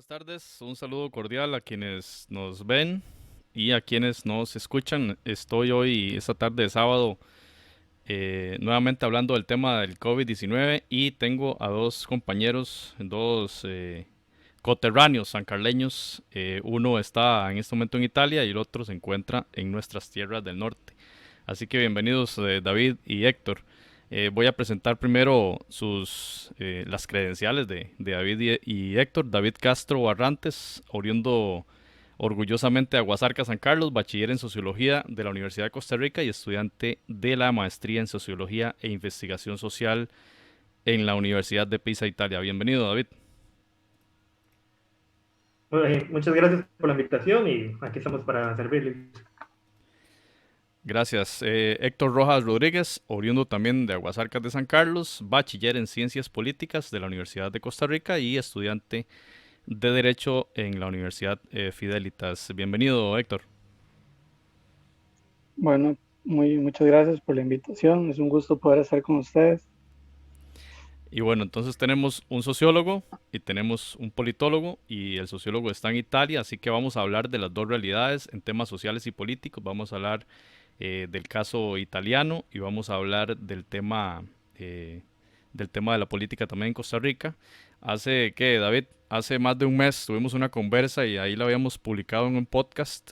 tardes, un saludo cordial a quienes nos ven y a quienes nos escuchan. Estoy hoy, esta tarde de sábado, nuevamente hablando del tema del COVID-19 y tengo a dos compañeros, dos coterráneos sancarleños. Uno está en este momento en Italia y el otro se encuentra en nuestras tierras del norte. Así que bienvenidos David y Héctor. Voy a presentar primero las credenciales de David y Héctor. David Castro Barrantes, oriundo orgullosamente de Aguasarca, San Carlos, bachiller en Sociología de la Universidad de Costa Rica y estudiante de la maestría en Sociología e Investigación Social en la Universidad de Pisa, Italia. Bienvenido, David. Muchas gracias por la invitación y aquí estamos para servirles. Gracias. Héctor Rojas Rodríguez, oriundo también de Aguasarcas de San Carlos, bachiller en Ciencias Políticas de la Universidad de Costa Rica y estudiante de Derecho en la Universidad Fidelitas. Bienvenido, Héctor. Bueno, muchas gracias por la invitación. Es un gusto poder estar con ustedes. Y bueno, entonces tenemos un sociólogo y tenemos un politólogo y el sociólogo está en Italia, así que vamos a hablar de las dos realidades en temas sociales y políticos. Vamos a hablar del caso italiano y vamos a hablar del tema de la política también en Costa Rica. David, hace más de un mes tuvimos una conversa y ahí la habíamos publicado en un podcast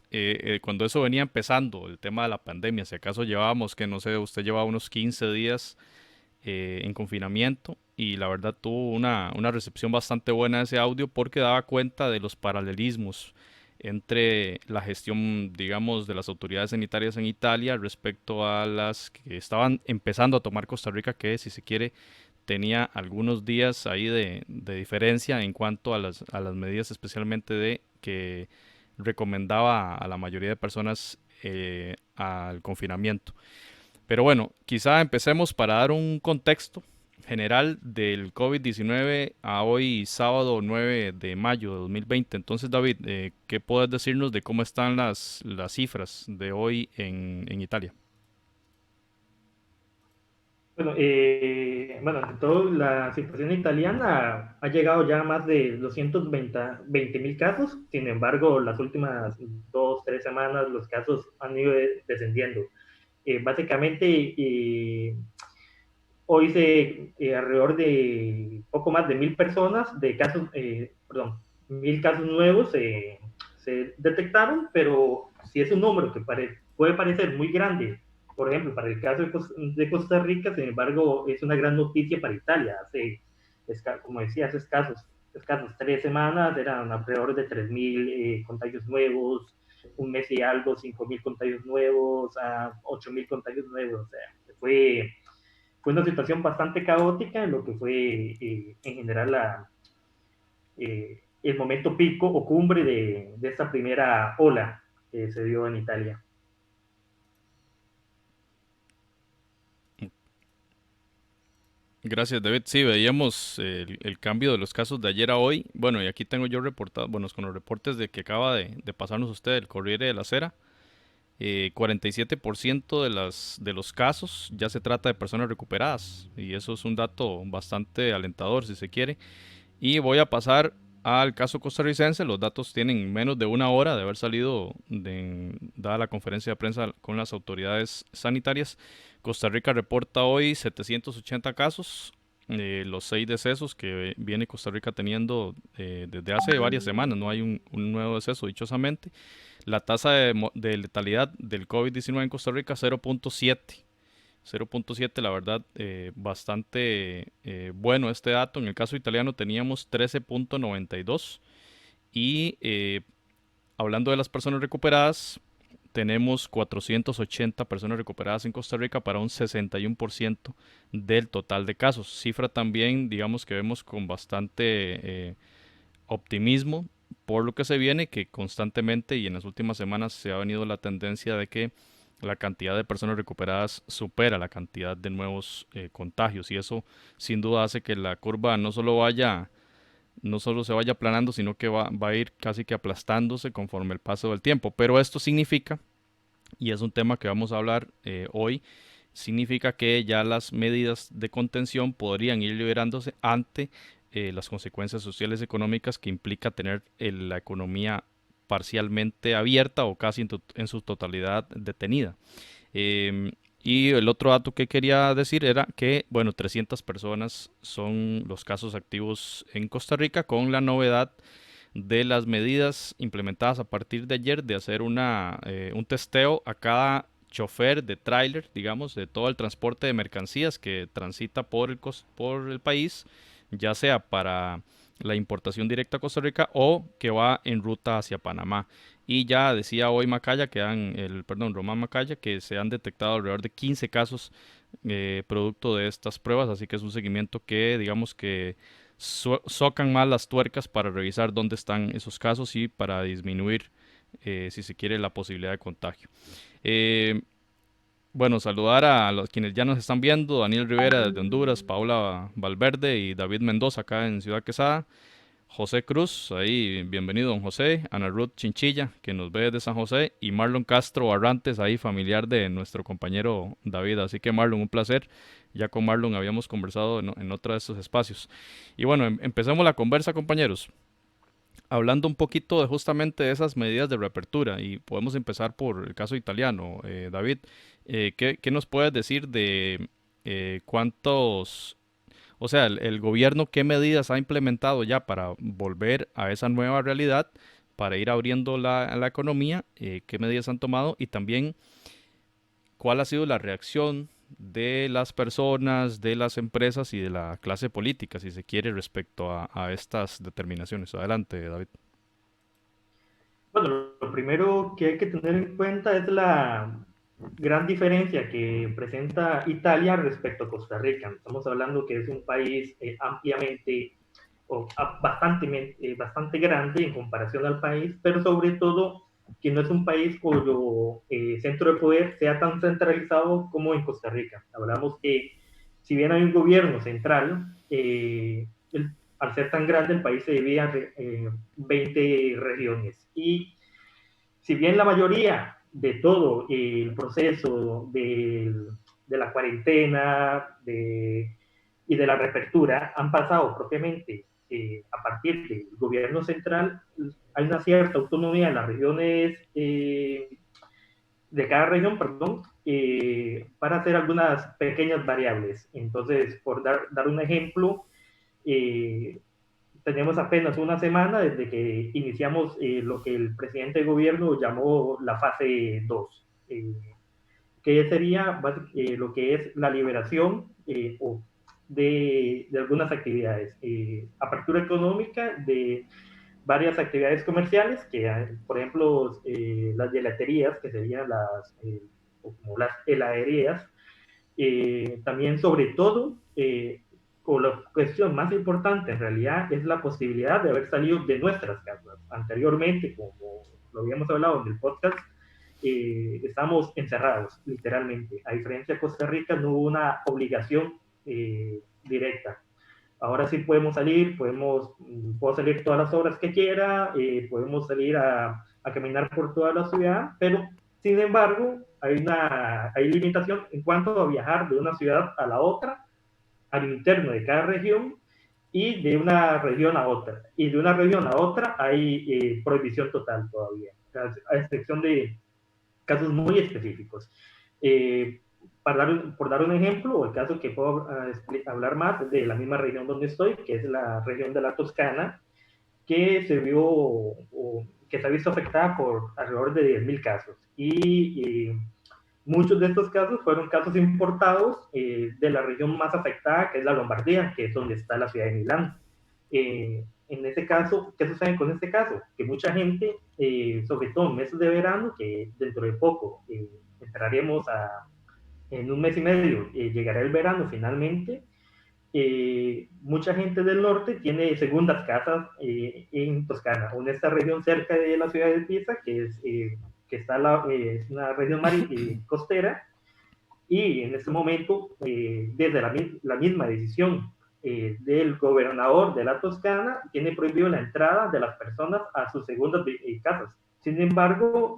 cuando eso venía empezando, el tema de la pandemia. Si acaso llevábamos, que no sé, usted llevaba unos 15 días en confinamiento y la verdad tuvo una recepción bastante buena de ese audio porque daba cuenta de los paralelismos entre la gestión, digamos, de las autoridades sanitarias en Italia respecto a las que estaban empezando a tomar Costa Rica, que si se quiere tenía algunos días ahí de diferencia en cuanto a las medidas, especialmente de que recomendaba a la mayoría de personas al confinamiento. Pero bueno, quizá empecemos para dar un contexto general del COVID-19 a hoy, sábado 9 de mayo de 2020. Entonces, David, ¿qué puedes decirnos de cómo están las cifras de hoy en Italia? En todo, la situación italiana ha llegado ya a más de 220 mil casos. Sin embargo, las últimas 2, 3 semanas los casos han ido descendiendo. Básicamente, hoy alrededor de poco más de 1.000 personas de casos, perdón, 1.000 casos nuevos se detectaron, pero si es un número que puede parecer muy grande, por ejemplo, para el caso de Costa Rica, sin embargo, es una gran noticia para Italia. Como decía, hace escasos 3 semanas eran alrededor de 3.000 contagios nuevos, un mes y algo, 5.000 contagios nuevos, a 8.000 contagios nuevos. O sea, fue una situación bastante caótica en lo que fue en general el momento pico o cumbre de esta primera ola que se dio en Italia. Gracias, David. Sí, veíamos el cambio de los casos de ayer a hoy. Bueno, y aquí tengo yo reportado, bueno, con los reportes de que acaba de pasarnos usted el Corriere de la Sera. 47% de los casos ya se trata de personas recuperadas y eso es un dato bastante alentador si se quiere. Y voy a pasar al caso costarricense. Los datos tienen menos de una hora de haber salido dada la conferencia de prensa con las autoridades sanitarias. Costa Rica reporta hoy 780 casos, los 6 decesos que viene Costa Rica teniendo desde hace varias semanas. No hay un nuevo deceso, dichosamente. La tasa de letalidad del COVID-19 en Costa Rica 0.7. 0.7, la verdad, bastante bueno este dato. En el caso italiano teníamos 13.92 y hablando de las personas recuperadas, tenemos 480 personas recuperadas en Costa Rica para un 61% del total de casos. Cifra también, digamos que vemos con bastante optimismo por lo que se viene, que constantemente y en las últimas semanas se ha venido la tendencia de que la cantidad de personas recuperadas supera la cantidad de nuevos contagios y eso sin duda hace que la curva no solo se vaya aplanando, sino que va a ir casi que aplastándose conforme el paso del tiempo. Pero esto significa, y es un tema que vamos a hablar hoy, significa que ya las medidas de contención podrían ir liberándose ante las consecuencias sociales y económicas que implica tener la economía parcialmente abierta o casi en su totalidad detenida. Em, y el otro dato que quería decir era que, bueno, 300 personas son los casos activos en Costa Rica, con la novedad de las medidas implementadas a partir de ayer de hacer un testeo a cada chofer de tráiler, digamos, de todo el transporte de mercancías que transita por el país, ya sea para la importación directa a Costa Rica o que va en ruta hacia Panamá. Y ya decía hoy Macaya, Román Macaya, que se han detectado alrededor de 15 casos producto de estas pruebas, así que es un seguimiento que, digamos que socan más las tuercas para revisar dónde están esos casos y para disminuir, si se quiere, la posibilidad de contagio. Eh, bueno, saludar a los quienes ya nos están viendo: Daniel Rivera desde Honduras, Paula Valverde y David Mendoza acá en Ciudad Quesada. José Cruz, ahí, bienvenido don José, Ana Ruth Chinchilla, que nos ve desde San José, y Marlon Castro Barrantes, ahí familiar de nuestro compañero David. Así que Marlon, un placer. Ya con Marlon habíamos conversado en otro de estos espacios. Y bueno, empecemos la conversa, compañeros, hablando un poquito de justamente de esas medidas de reapertura, y podemos empezar por el caso italiano. David, ¿qué nos puedes decir de cuántos, o sea, el gobierno qué medidas ha implementado ya para volver a esa nueva realidad, para ir abriendo la economía? ¿Qué medidas han tomado? Y también, ¿cuál ha sido la reacción de las personas, de las empresas y de la clase política, si se quiere, respecto a estas determinaciones? Adelante, David. Bueno, lo primero que hay que tener en cuenta es la gran diferencia que presenta Italia respecto a Costa Rica. Estamos hablando que es un país ampliamente o bastante grande en comparación al país, pero sobre todo que no es un país cuyo centro de poder sea tan centralizado como en Costa Rica. Hablamos que si bien hay un gobierno central, al ser tan grande el país se divide en 20 regiones. Y si bien la mayoría de todo el proceso de la cuarentena y de la reapertura han pasado propiamente a partir del gobierno central, hay una cierta autonomía en las regiones, de cada región, perdón, para hacer algunas pequeñas variables. Entonces, por dar un ejemplo, eh, tenemos apenas una semana desde que iniciamos lo que el presidente de gobierno llamó la fase 2, que sería lo que es la liberación de algunas actividades, apertura económica de varias actividades comerciales, que por ejemplo las gelaterías, que serían como las heladerías, también sobre todo, o la cuestión más importante en realidad es la posibilidad de haber salido de nuestras casas. Anteriormente, como lo habíamos hablado en el podcast, estamos encerrados, literalmente. A diferencia de Costa Rica, no hubo una obligación directa. Ahora sí podemos salir, puedo salir todas las horas que quiera, podemos salir a caminar por toda la ciudad, pero sin embargo hay limitación en cuanto a viajar de una ciudad a la otra, al interno de cada región y de una región a otra. Y de una región a otra hay prohibición total todavía, a excepción de casos muy específicos. Eh, por dar un ejemplo, el caso que puedo hablar más de la misma región donde estoy, que es la región de la Toscana, que que se ha visto afectada por alrededor de 10.000 casos. Y muchos de estos casos fueron casos importados de la región más afectada, que es la Lombardía, que es donde está la ciudad de Milán. En ese caso, ¿qué sucede con este caso? Que mucha gente, sobre todo en meses de verano, que dentro de poco entraremos en un mes y medio, llegará el verano finalmente, mucha gente del norte tiene segundas casas en Toscana, o en esta región cerca de la ciudad de Pisa, que está es una región costera, y en este momento, desde la misma decisión del gobernador de la Toscana, tiene prohibido la entrada de las personas a sus segundas casas. Sin embargo,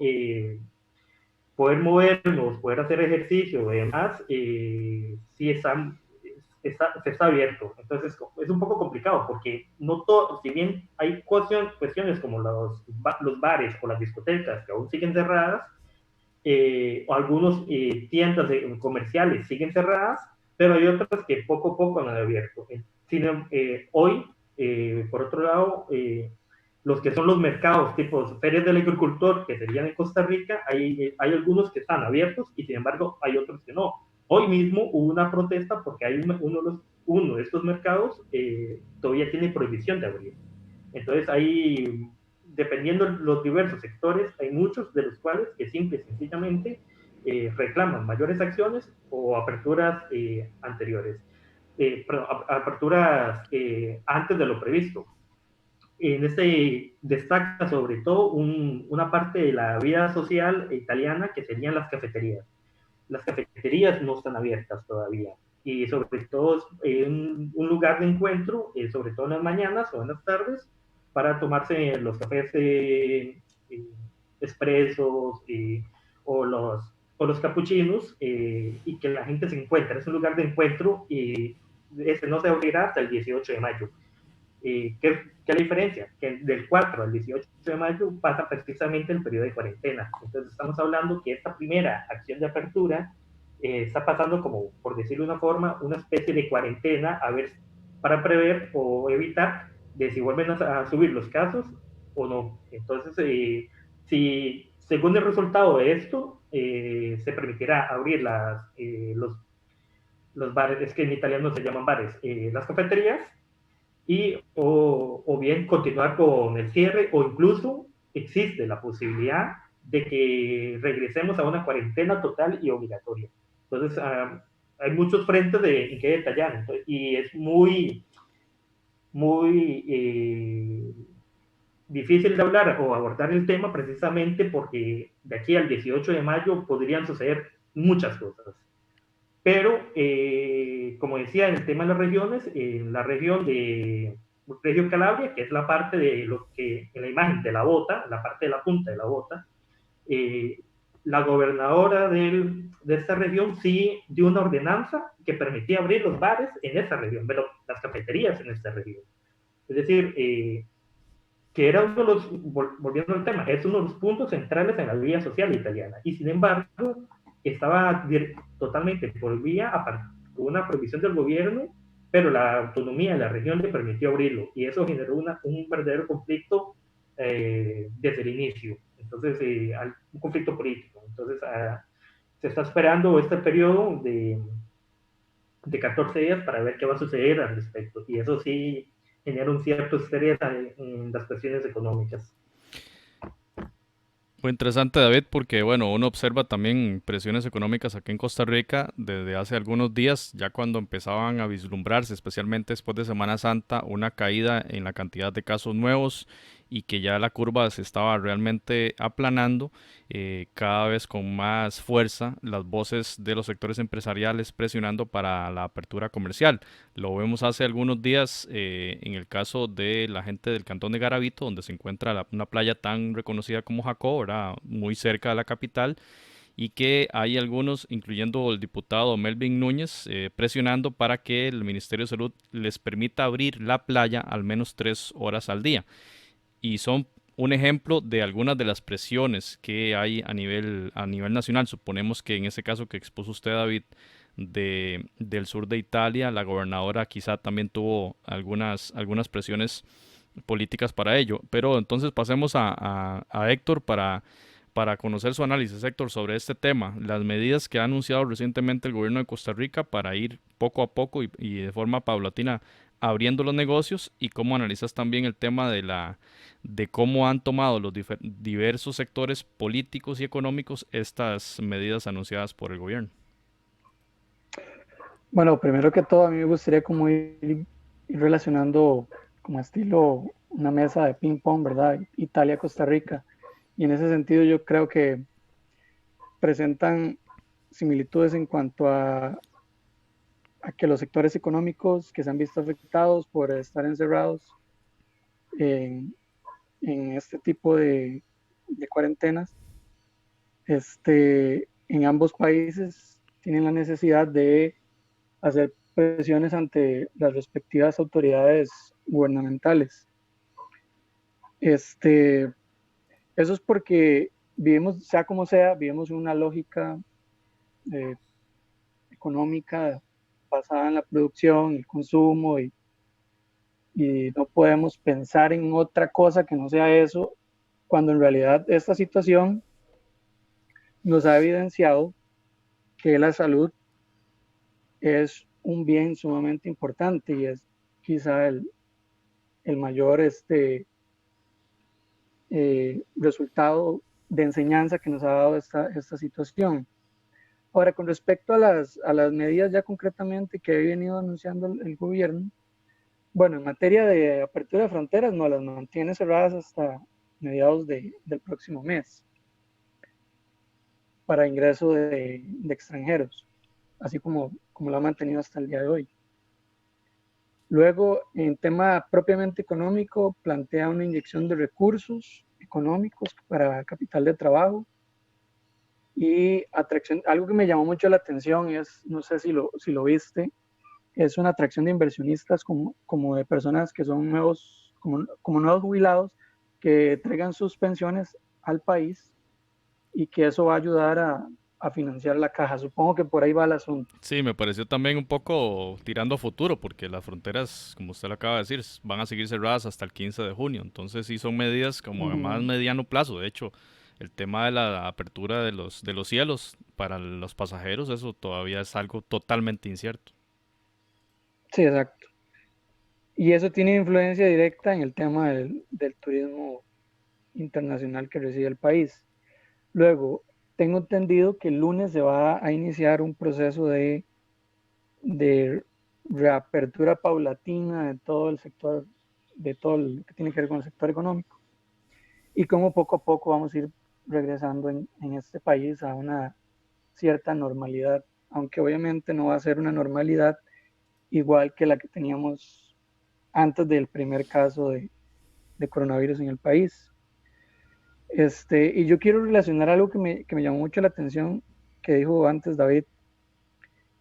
poder movernos, poder hacer ejercicio y demás, sí están se está abierto. Entonces es un poco complicado porque no todo, si bien hay cuestiones como los bares o las discotecas que aún siguen cerradas, o algunos tiendas comerciales siguen cerradas, pero hay otras que poco a poco han abierto. Hoy, por otro lado, los que son los mercados tipo ferias del agricultor, que serían en Costa Rica, hay algunos que están abiertos y sin embargo hay otros que no. Hoy mismo hubo una protesta porque hay uno de estos mercados todavía tiene prohibición de abrir. Entonces hay, dependiendo de los diversos sectores, hay muchos de los cuales que simple y sencillamente reclaman mayores acciones o aperturas anteriores, perdón, aperturas antes de lo previsto. En este destaca sobre todo una parte de la vida social italiana que serían las cafeterías. Las cafeterías no están abiertas todavía y sobre todo es un lugar de encuentro, sobre todo en las mañanas o en las tardes, para tomarse los cafés expresos o los capuchinos y que la gente se encuentre. Es un lugar de encuentro y este no se abrirá hasta el 18 de mayo. ¿Qué es la diferencia? Que del 4 al 18 de mayo pasa precisamente el periodo de cuarentena. Entonces estamos hablando que esta primera acción de apertura está pasando como, por decirlo de una forma, una especie de cuarentena a ver, para prever o evitar de si vuelven a subir los casos o no. Entonces, si según el resultado de esto, se permitirá abrir los bares, es que en italiano se llaman bares, las cafeterías, o bien continuar con el cierre o incluso existe la posibilidad de que regresemos a una cuarentena total y obligatoria. Entonces, hay muchos frentes en que detallar y es muy difícil de hablar o abordar el tema precisamente porque de aquí al 18 de mayo podrían suceder muchas cosas. Pero, como decía, en el tema de las regiones, en la región de Reggio Calabria, que es la parte de lo que, en la imagen de la bota, la parte de la punta de la bota, eh, la gobernadora de esta región sí dio una ordenanza que permitía abrir los bares en esa región, pero las cafeterías en esta región. Es decir, que era uno de los, volviendo al tema, es uno de los puntos centrales en la vida social italiana. Y sin embargo, estaba totalmente prohibida por una prohibición del gobierno, pero la autonomía de la región le permitió abrirlo. Y eso generó un verdadero conflicto desde el inicio. Entonces, un conflicto político. Entonces, se está esperando este periodo de 14 días para ver qué va a suceder al respecto. Y eso sí genera un cierto estrés en las cuestiones económicas. Muy interesante, David, porque bueno, uno observa también presiones económicas aquí en Costa Rica desde hace algunos días, ya cuando empezaban a vislumbrarse, especialmente después de Semana Santa, una caída en la cantidad de casos nuevos y que ya la curva se estaba realmente aplanando, cada vez con más fuerza las voces de los sectores empresariales presionando para la apertura comercial. Lo vemos hace algunos días en el caso de la gente del cantón de Garavito, donde se encuentra una playa tan reconocida como Jacó, ¿verdad? Muy cerca de la capital, y que hay algunos, incluyendo el diputado Melvin Núñez, presionando para que el Ministerio de Salud les permita abrir la playa al menos 3 horas al día. Y son un ejemplo de algunas de las presiones que hay a nivel nacional. Suponemos que en ese caso que expuso usted, David, del sur de Italia, la gobernadora quizá también tuvo algunas presiones políticas para ello. Pero entonces pasemos a Héctor para conocer su análisis, Héctor, sobre este tema, las medidas que ha anunciado recientemente el gobierno de Costa Rica para ir poco a poco y de forma paulatina abriendo los negocios, y cómo analizas también el tema de cómo han tomado los diversos sectores políticos y económicos estas medidas anunciadas por el gobierno. Bueno, primero que todo, a mí me gustaría como ir relacionando como estilo una mesa de ping pong, ¿verdad? Italia-Costa Rica. Y en ese sentido yo creo que presentan similitudes en cuanto a que los sectores económicos que se han visto afectados por estar encerrados en este tipo de cuarentenas, en ambos países tienen la necesidad de hacer presiones ante las respectivas autoridades gubernamentales. Eso es porque vivimos, sea como sea, vivimos una lógica económica basada en la producción, el consumo, y no podemos pensar en otra cosa que no sea eso, cuando en realidad esta situación nos ha evidenciado que la salud es un bien sumamente importante y es quizá el mayor resultado de enseñanza que nos ha dado esta situación. Ahora, con respecto a las medidas ya concretamente que ha venido anunciando el gobierno, bueno, en materia de apertura de fronteras, no las mantiene cerradas hasta mediados del próximo mes para ingreso de extranjeros, así como lo ha mantenido hasta el día de hoy. Luego, en tema propiamente económico, plantea una inyección de recursos económicos para capital de trabajo y atracción. Algo que me llamó mucho la atención es, no sé si lo viste, es una atracción de inversionistas como de personas que son nuevos, como nuevos jubilados, que traigan sus pensiones al país y que eso va a ayudar a financiar la caja. Supongo que por ahí va el asunto. Sí, me pareció también un poco tirando a futuro, porque las fronteras, como usted lo acaba de decir, van a seguir cerradas hasta el 15 de junio. Entonces sí son medidas como a más mediano plazo. De hecho, el tema de la apertura de los cielos para los pasajeros, eso todavía es algo totalmente incierto. Sí, exacto. Y eso tiene influencia directa en el tema del turismo internacional que recibe el país. Luego, tengo entendido que el lunes se va a iniciar un proceso de reapertura paulatina de todo el sector, de todo lo que tiene que ver con el sector económico, y cómo poco a poco vamos a ir regresando en este país a una cierta normalidad, aunque obviamente no va a ser una normalidad igual que la que teníamos antes del primer caso de coronavirus en el país. Y yo quiero relacionar algo que me llamó mucho la atención, que dijo antes David,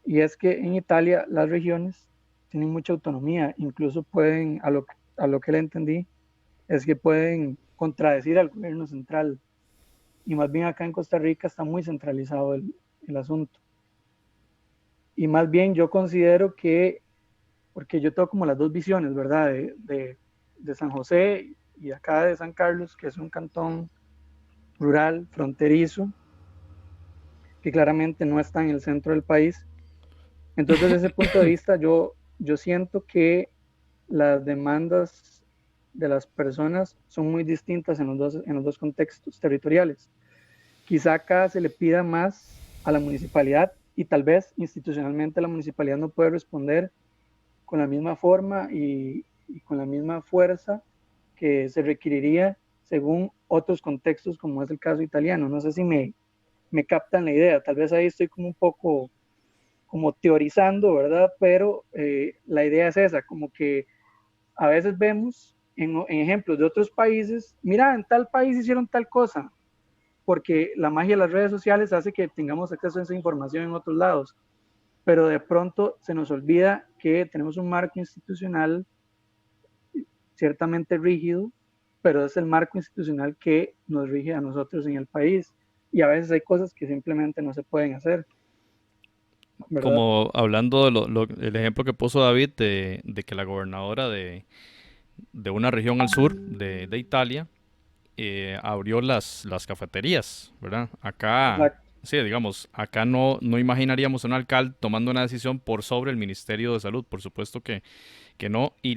y es que en Italia las regiones tienen mucha autonomía, incluso pueden, a lo que le entendí, es que pueden contradecir al gobierno central, y más bien acá en Costa Rica está muy centralizado el asunto. Y más bien yo considero que, porque yo tengo como las dos visiones, ¿verdad? De San José y acá de San Carlos, que es un cantón rural, fronterizo, que claramente no está en el centro del país. Entonces, desde ese punto de vista, yo siento que las demandas de las personas son muy distintas en los dos contextos territoriales. Quizá acá se le pida más a la municipalidad y tal vez institucionalmente la municipalidad no puede responder con la misma forma y con la misma fuerza que se requeriría según otros contextos, como es el caso italiano. No sé si me captan la idea, tal vez ahí estoy como un poco como teorizando, ¿verdad? Pero la idea es esa, como que a veces vemos en ejemplos de otros países, mira, en tal país hicieron tal cosa, porque la magia de las redes sociales hace que tengamos acceso a esa información en otros lados, pero de pronto se nos olvida que tenemos un marco institucional ciertamente rígido, pero es el marco institucional que nos rige a nosotros en el país, y a veces hay cosas que simplemente no se pueden hacer, ¿verdad? Como hablando de el ejemplo que puso David de que la gobernadora de una región al sur de Italia abrió las cafeterías, ¿verdad? Acá, Exacto. sí, digamos, acá no imaginaríamos un alcalde tomando una decisión por sobre el Ministerio de Salud, por supuesto que no, y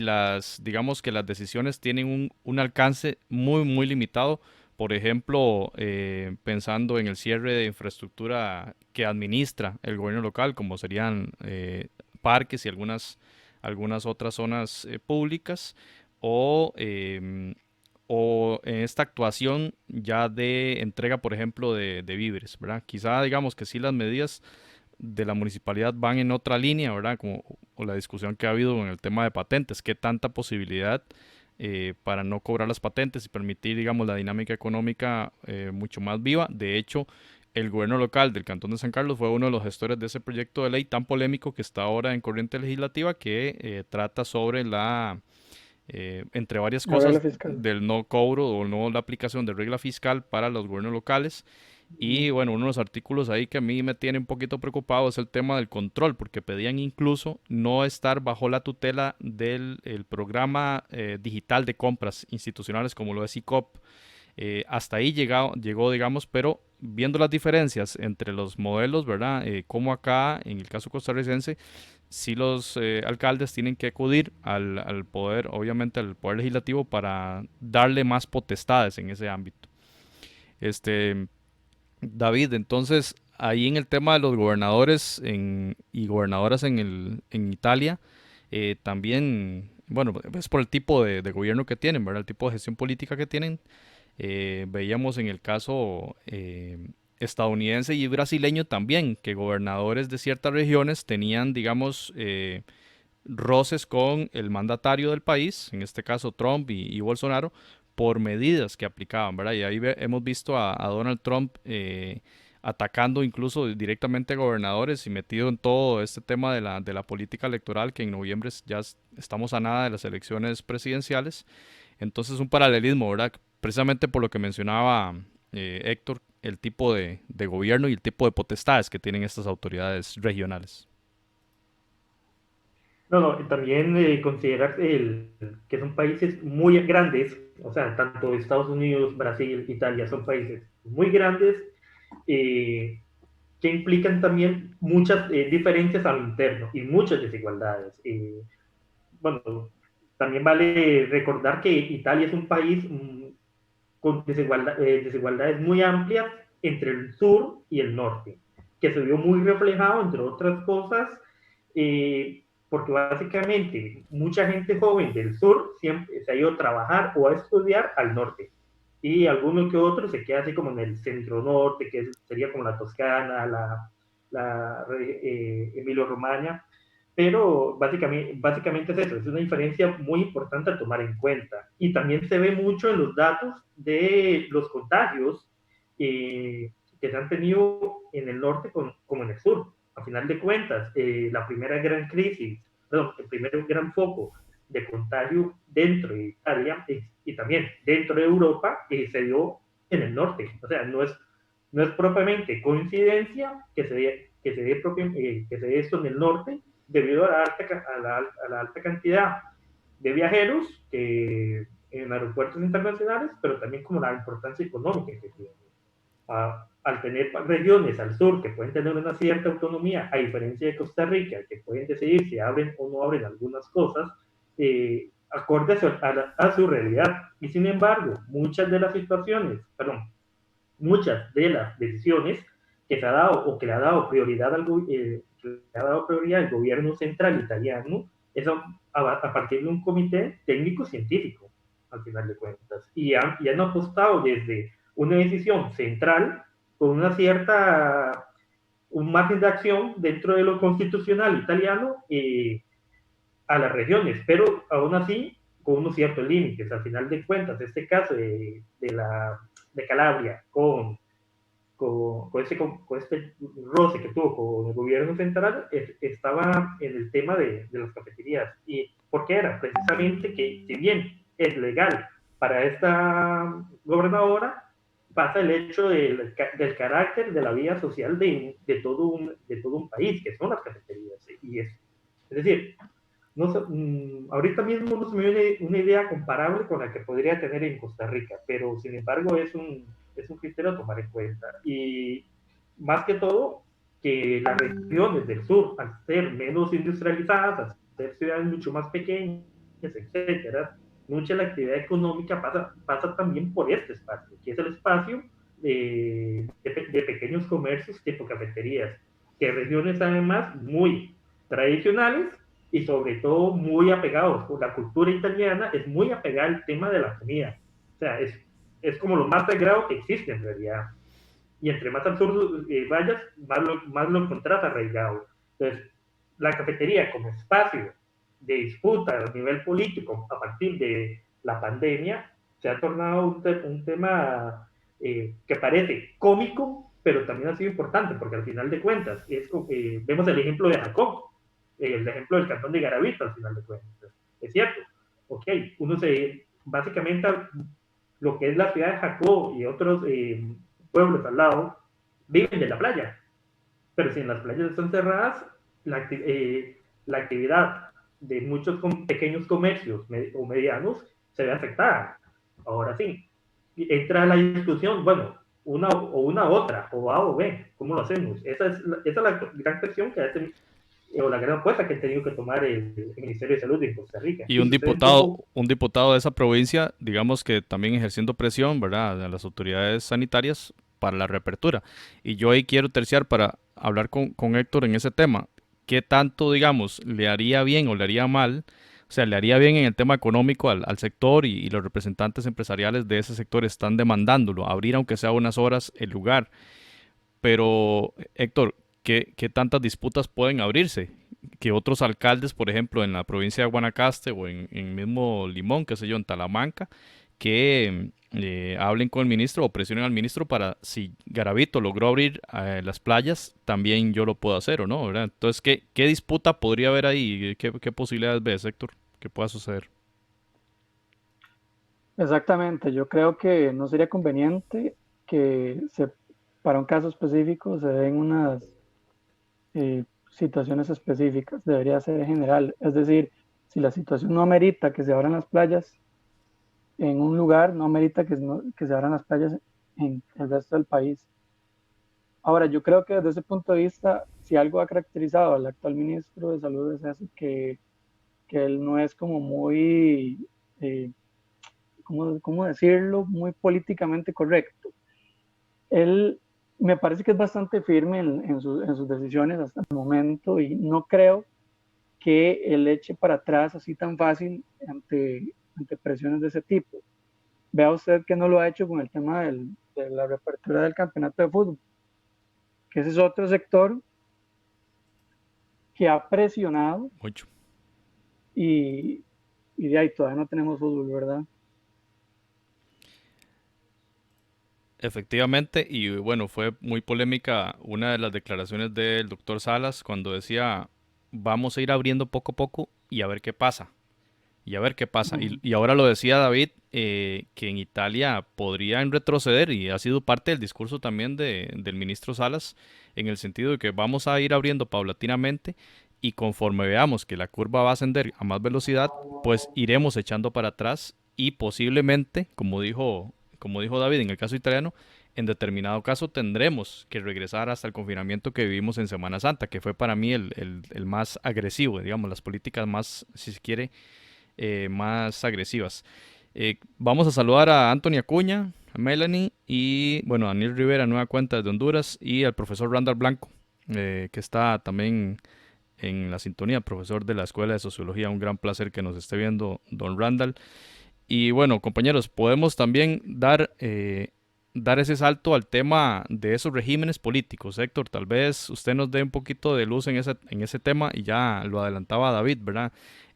digamos que las decisiones tienen un alcance muy limitado. Por ejemplo, pensando en el cierre de infraestructura que administra el gobierno local, como serían parques y algunas otras zonas públicas, o, o en esta actuación ya de entrega, por ejemplo, de víveres, ¿verdad? Quizá digamos que sí las medidas de la municipalidad van en otra línea, ¿verdad? Como o la discusión que ha habido en el tema de patentes, qué tanta posibilidad para no cobrar las patentes y permitir, digamos, la dinámica económica mucho más viva. De hecho, el gobierno local del Cantón de San Carlos fue uno de los gestores de ese proyecto de ley tan polémico que está ahora en corriente legislativa que trata sobre entre varias La regla cosas, fiscal. del no cobro o no la aplicación de regla fiscal para los gobiernos locales. Y bueno, uno de los artículos ahí que a mí me tiene un poquito preocupado es el tema del control, porque pedían incluso no estar bajo la tutela del el programa digital de compras institucionales como lo es ICOP. Hasta ahí llegó, digamos, pero viendo las diferencias entre los modelos, ¿verdad? Como acá, en el caso costarricense, sí los alcaldes tienen que acudir al poder, obviamente al poder legislativo, para darle más potestades en ese ámbito. Este, David, entonces, ahí en el tema de los gobernadores y gobernadoras en Italia, también, bueno, es por el tipo de gobierno que tienen, ¿verdad? El tipo de gestión política que tienen. Veíamos en el caso estadounidense y brasileño también, que gobernadores de ciertas regiones tenían, digamos, roces con el mandatario del país, en este caso Trump y Bolsonaro, por medidas que aplicaban, ¿verdad? Y ahí hemos visto a Donald Trump atacando incluso directamente a gobernadores y metido en todo este tema de la política electoral, que en noviembre estamos a nada de las elecciones presidenciales. Entonces un paralelismo, ¿verdad? Precisamente por lo que mencionaba Héctor, el tipo de gobierno y el tipo de potestades que tienen estas autoridades regionales. No, no, también considerar que son países muy grandes, o sea, tanto Estados Unidos, Brasil, Italia, son países muy grandes eh, que implican también muchas diferencias a lo interno y muchas desigualdades. Bueno, también vale recordar que Italia es un país con desigualdades muy amplias entre el sur y el norte, que se vio muy reflejado, entre otras cosas, porque básicamente mucha gente joven del sur siempre se ha ido a trabajar o a estudiar al norte. Y alguno que otro se queda así como en el centro norte, que sería como la Toscana, la Emilia-Romagna, pero básicamente es eso, es una diferencia muy importante a tomar en cuenta. Y también se ve mucho en los datos de los contagios que se han tenido en el norte como en el sur. A final de cuentas, la primera gran crisis, perdón, el primer gran foco de contagio dentro de Italia y también dentro de Europa se dio en el norte. O sea, no es propiamente coincidencia que se dé esto en el norte, debido a la alta cantidad de viajeros en aeropuertos internacionales, pero también como la importancia económica que tiene. Al tener regiones al sur que pueden tener una cierta autonomía, a diferencia de Costa Rica, que pueden decidir si abren o no abren algunas cosas, acorde a su realidad. Y sin embargo, muchas de las decisiones que se ha dado o que le ha dado prioridad al gobierno central italiano es a partir de un comité técnico científico, al final de cuentas. Y han apostado desde una decisión central con un margen de acción dentro de lo constitucional italiano a las regiones, pero aún así con unos ciertos límites. Al final de cuentas, este caso de Calabria con este roce que tuvo con el gobierno central, estaba en el tema de las cafeterías. ¿Y por qué era? Precisamente que, si bien es legal para esta gobernadora, pasa el hecho del carácter de la vida social de todo un país, que son las cafeterías. Es decir, no, ahorita mismo no se me viene una idea comparable con la que podría tener en Costa Rica, pero sin embargo es un criterio a tomar en cuenta. Y más que todo, que las regiones del sur, al ser menos industrializadas, al ser ciudades mucho más pequeñas, etcétera, mucha de la actividad económica pasa también por este espacio, que es el espacio de pequeños comercios tipo cafeterías, que regiones además muy tradicionales y sobre todo muy apegados. La cultura italiana es muy apegada al tema de la comida. O sea, es como lo más sagrado que existe en realidad. Y entre más al sur vayas, más lo encontrás arraigado. Entonces, la cafetería como espacio de disputa a nivel político a partir de la pandemia se ha tornado un tema que parece cómico, pero también ha sido importante, porque al final de cuentas, vemos el ejemplo de Jacob, el ejemplo del cantón de Garavito, al final de cuentas. Es cierto, ok, básicamente, lo que es la ciudad de Jacob y otros pueblos al lado, viven de la playa, pero si en las playas están cerradas, la actividad de muchos pequeños comercios o medianos se ve afectada. Ahora sí, entra la discusión, bueno, una u otra, o A o B, ¿cómo lo hacemos? Esa es la gran cuestión que hace, o la gran apuesta que ha tenido que tomar el Ministerio de Salud de Costa Rica. Y Y sucede un poco, un diputado de esa provincia, digamos que también ejerciendo presión, ¿verdad?, a las autoridades sanitarias para la reapertura. Y yo ahí quiero terciar para hablar con Héctor en ese tema. ¿Qué tanto, digamos, le haría bien o le haría mal? O sea, le haría bien en el tema económico al sector y los representantes empresariales de ese sector están demandándolo, abrir aunque sea unas horas el lugar. Pero, Héctor, ¿qué tantas disputas pueden abrirse? Que otros alcaldes, por ejemplo, en la provincia de Guanacaste o en mismo Limón, qué sé yo, en Talamanca, que hablen con el ministro o presionen al ministro para, si Garavito logró abrir las playas, también yo lo puedo hacer o no, ¿verdad? Entonces, ¿qué disputa podría haber ahí? ¿Qué posibilidades ves, Héctor, que pueda suceder? Exactamente, yo creo que no sería conveniente que para un caso específico se den unas situaciones específicas, debería ser general. Es decir, si la situación no amerita que se abran las playas en un lugar, no amerita que se abran las playas en el resto del país. Ahora, yo creo que desde ese punto de vista, si algo ha caracterizado al actual ministro de Salud es eso, que él no es como muy, ¿cómo decirlo? Muy políticamente correcto. Él me parece que es bastante firme en sus decisiones hasta el momento y no creo que él eche para atrás así tan fácil ante presiones de ese tipo. Vea usted que no lo ha hecho con el tema de la reapertura del campeonato de fútbol, que ese es otro sector que ha presionado Mucho. y, y de ahí todavía no tenemos fútbol, ¿verdad? Efectivamente, y bueno, fue muy polémica una de las declaraciones del doctor Salas cuando decía, vamos a ir abriendo poco a poco y a ver qué pasa. Y a ver qué pasa. Uh-huh. Y ahora lo decía David, que en Italia podrían retroceder y ha sido parte del discurso también del ministro Salas, en el sentido de que vamos a ir abriendo paulatinamente y conforme veamos que la curva va a ascender a más velocidad, pues iremos echando para atrás y posiblemente, como dijo David en el caso italiano, en determinado caso tendremos que regresar hasta el confinamiento que vivimos en Semana Santa, que fue para mí el más agresivo, digamos, las políticas más, si se quiere, más agresivas. Vamos a saludar a Anthony Acuña, a Melanie y, bueno, a Daniel Rivera, nueva cuenta desde Honduras, y al profesor Randall Blanco, que está también en la sintonía, profesor de la Escuela de Sociología. Un gran placer que nos esté viendo, don Randall. Y bueno, compañeros, podemos también dar ese salto al tema de esos regímenes políticos. Héctor, tal vez usted nos dé un poquito de luz en ese tema, y ya lo adelantaba David, ¿verdad?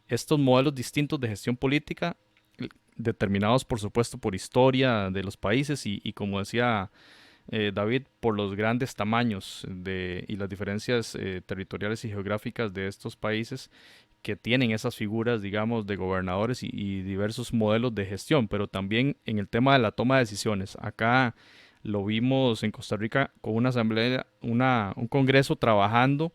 Estos modelos distintos de gestión política, determinados por supuesto por historia de los países y como decía David, por los grandes tamaños y las diferencias territoriales y geográficas de estos países que tienen esas figuras, digamos, de gobernadores y diversos modelos de gestión, pero también en el tema de la toma de decisiones. Acá lo vimos en Costa Rica con una asamblea, un congreso trabajando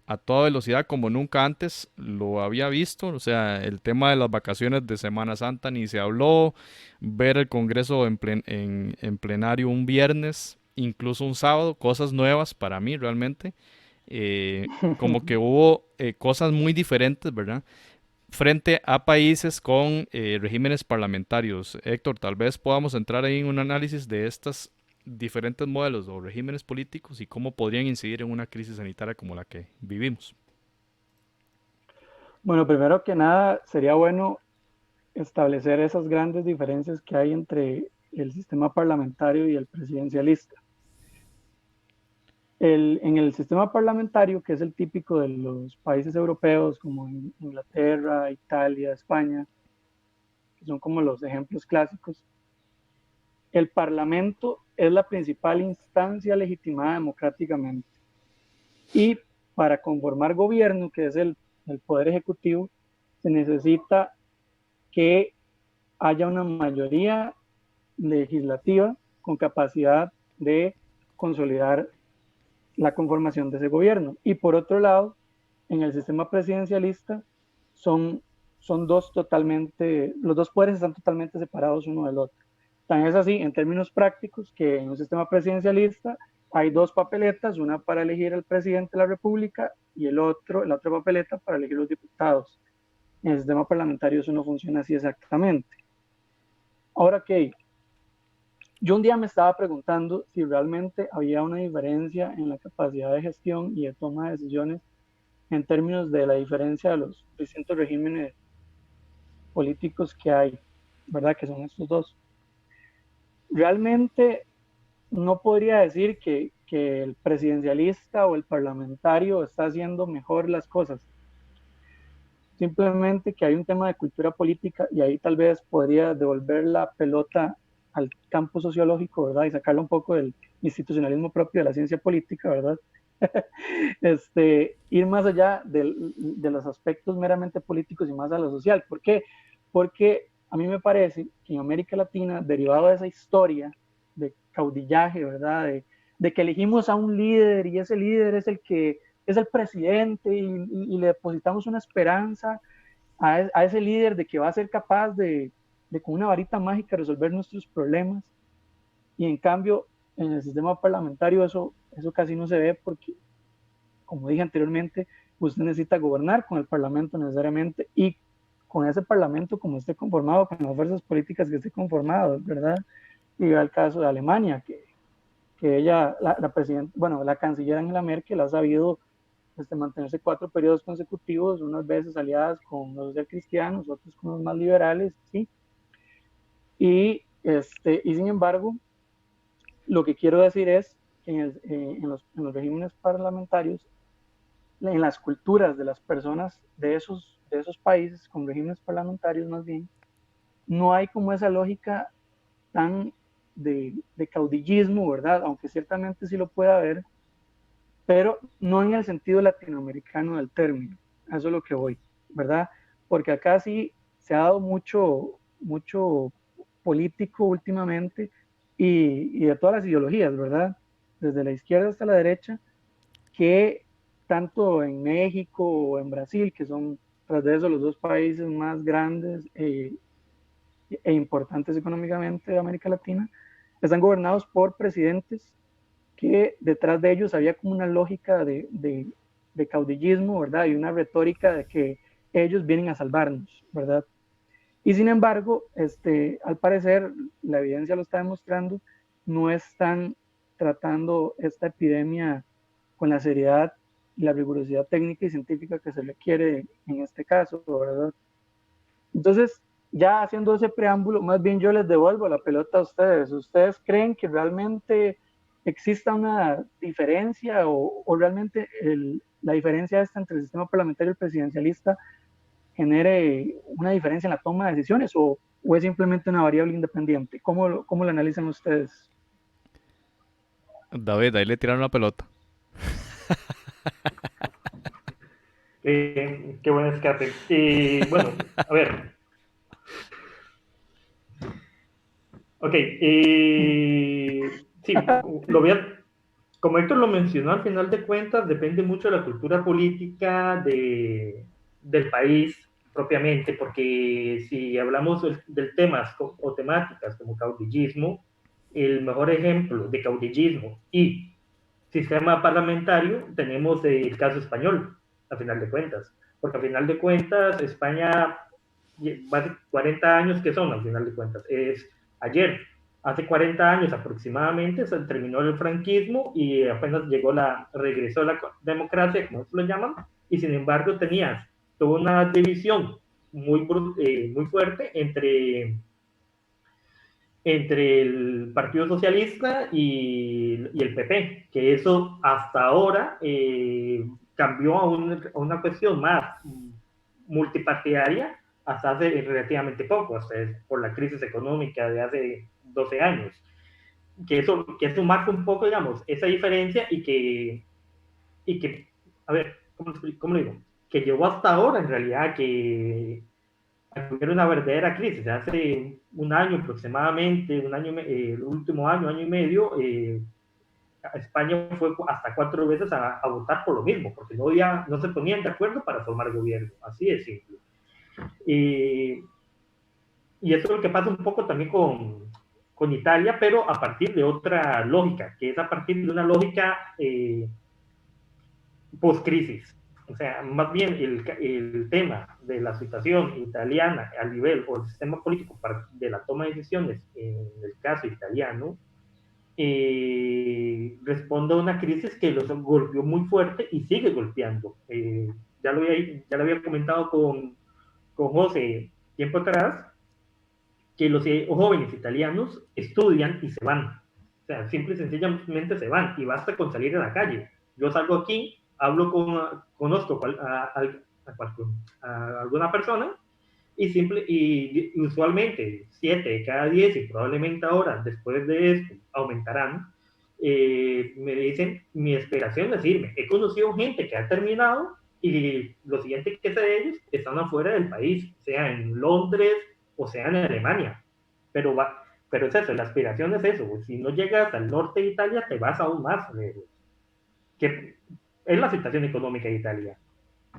a toda velocidad como nunca antes lo había visto. O sea, el tema de las vacaciones de Semana Santa ni se habló, ver el Congreso en plenario un viernes, incluso un sábado, cosas nuevas para mí realmente. Como que hubo cosas muy diferentes, ¿verdad? Frente a países con regímenes parlamentarios. Héctor, tal vez podamos entrar ahí en un análisis de estos diferentes modelos o regímenes políticos y cómo podrían incidir en una crisis sanitaria como la que vivimos. Bueno, primero que nada, sería bueno establecer esas grandes diferencias que hay entre el sistema parlamentario y el presidencialista. En el sistema parlamentario, que es el típico de los países europeos como Inglaterra, Italia, España, que son como los ejemplos clásicos, el Parlamento es la principal instancia legitimada democráticamente. Y para conformar gobierno, que es el poder ejecutivo, se necesita que haya una mayoría legislativa con capacidad de consolidar la conformación de ese gobierno. Y por otro lado, en el sistema presidencialista son dos totalmente, los dos poderes están totalmente separados uno del otro. Tan es así, en términos prácticos, que en un sistema presidencialista hay dos papeletas, una para elegir al presidente de la República y la otra papeleta para elegir los diputados. En el sistema parlamentario eso no funciona así exactamente. Ahora, ¿qué? Yo un día me estaba preguntando si realmente había una diferencia en la capacidad de gestión y de toma de decisiones en términos de la diferencia de los distintos regímenes políticos que hay, ¿verdad? Que son estos dos. Realmente no podría decir que el presidencialista o el parlamentario está haciendo mejor las cosas. Simplemente que hay un tema de cultura política y ahí tal vez podría devolver la pelota al campo sociológico, ¿verdad? Y sacarlo un poco del institucionalismo propio de la ciencia política, ¿verdad? Ir más allá de los aspectos meramente políticos y más a lo social. ¿Por qué? Porque a mí me parece que en América Latina, derivado de esa historia de caudillaje, ¿verdad? De que elegimos a un líder y ese líder es el que es el presidente y le depositamos una esperanza a ese líder de que va a ser capaz de con una varita mágica resolver nuestros problemas. Y en cambio, en el sistema parlamentario eso casi no se ve porque, como dije anteriormente, usted necesita gobernar con el parlamento necesariamente y con ese parlamento como esté conformado, con las fuerzas políticas que esté conformado, ¿verdad? Y al caso de Alemania, que ella, la presidenta, bueno, la canciller Angela Merkel ha sabido mantenerse 4 periodos consecutivos, unas veces aliadas con los cristianos, otros con los más liberales, ¿sí? Y sin embargo, lo que quiero decir es que en los regímenes parlamentarios, en las culturas de las personas de esos países con regímenes parlamentarios más bien, no hay como esa lógica tan de caudillismo, ¿verdad? Aunque ciertamente sí lo puede haber, pero no en el sentido latinoamericano del término. Eso es lo que voy, ¿verdad? Porque acá sí se ha dado mucho político últimamente y de todas las ideologías, ¿verdad? Desde la izquierda hasta la derecha, que tanto en México o en Brasil, que son tras de eso los dos países más grandes e importantes económicamente de América Latina, están gobernados por presidentes que detrás de ellos había como una lógica de caudillismo, ¿verdad? Y una retórica de que ellos vienen a salvarnos, ¿verdad? Y sin embargo, al parecer, la evidencia lo está demostrando, no están tratando esta epidemia con la seriedad y la rigurosidad técnica y científica que se requiere en este caso, ¿verdad? Entonces, ya haciendo ese preámbulo, más bien yo les devuelvo la pelota a ustedes. ¿Ustedes creen que realmente exista una diferencia o realmente la diferencia esta entre el sistema parlamentario y el presidencialista genere una diferencia en la toma de decisiones o es simplemente una variable independiente? ¿Cómo lo analizan ustedes? David, ahí le tiraron la pelota. Qué buen escape. Bueno, a ver. Ok. Sí, como Héctor lo mencionó, al final de cuentas depende mucho de la cultura política del país propiamente, porque si hablamos del temas o temáticas como caudillismo, el mejor ejemplo de caudillismo y sistema parlamentario tenemos el caso español, a final de cuentas, porque a final de cuentas España, 40 años que son, al final de cuentas, es ayer. Hace 40 años aproximadamente se terminó el franquismo y apenas regresó la democracia, como lo llaman, y sin embargo tenías toda una división muy fuerte entre el Partido Socialista y el PP, que eso hasta ahora cambió a una cuestión más multipartidaria hasta hace relativamente poco, hasta por la crisis económica de hace 12 años. que eso marca un poco, digamos, esa diferencia y que a ver, ¿cómo lo digo? Que llegó hasta ahora, en realidad, que era una verdadera crisis. Hace un año aproximadamente, el último año, año y medio, España fue hasta 4 veces a votar por lo mismo, porque no se ponían de acuerdo para formar gobierno. Así de simple. Y eso es lo que pasa un poco también con Italia, pero a partir de otra lógica, que es a partir de una lógica post-crisis. O sea, más bien el tema de la situación italiana a nivel o el sistema político de la toma de decisiones en el caso italiano responde a una crisis que los golpeó muy fuerte y sigue golpeando. Ya lo había comentado con José tiempo atrás, que los jóvenes italianos estudian y se van. O sea, simple y sencillamente se van y basta con salir a la calle. Yo salgo aquí, conozco a alguna persona y usualmente 7 de cada 10 y probablemente ahora, después de esto, aumentarán. Me dicen, mi esperación es irme. He conocido gente que ha terminado y lo siguiente que sé de ellos están afuera del país, sea en Londres o sea en Alemania. Pero es eso, la aspiración es eso. Si no llegas al norte de Italia, te vas aún más lejos. Que es la situación económica de Italia.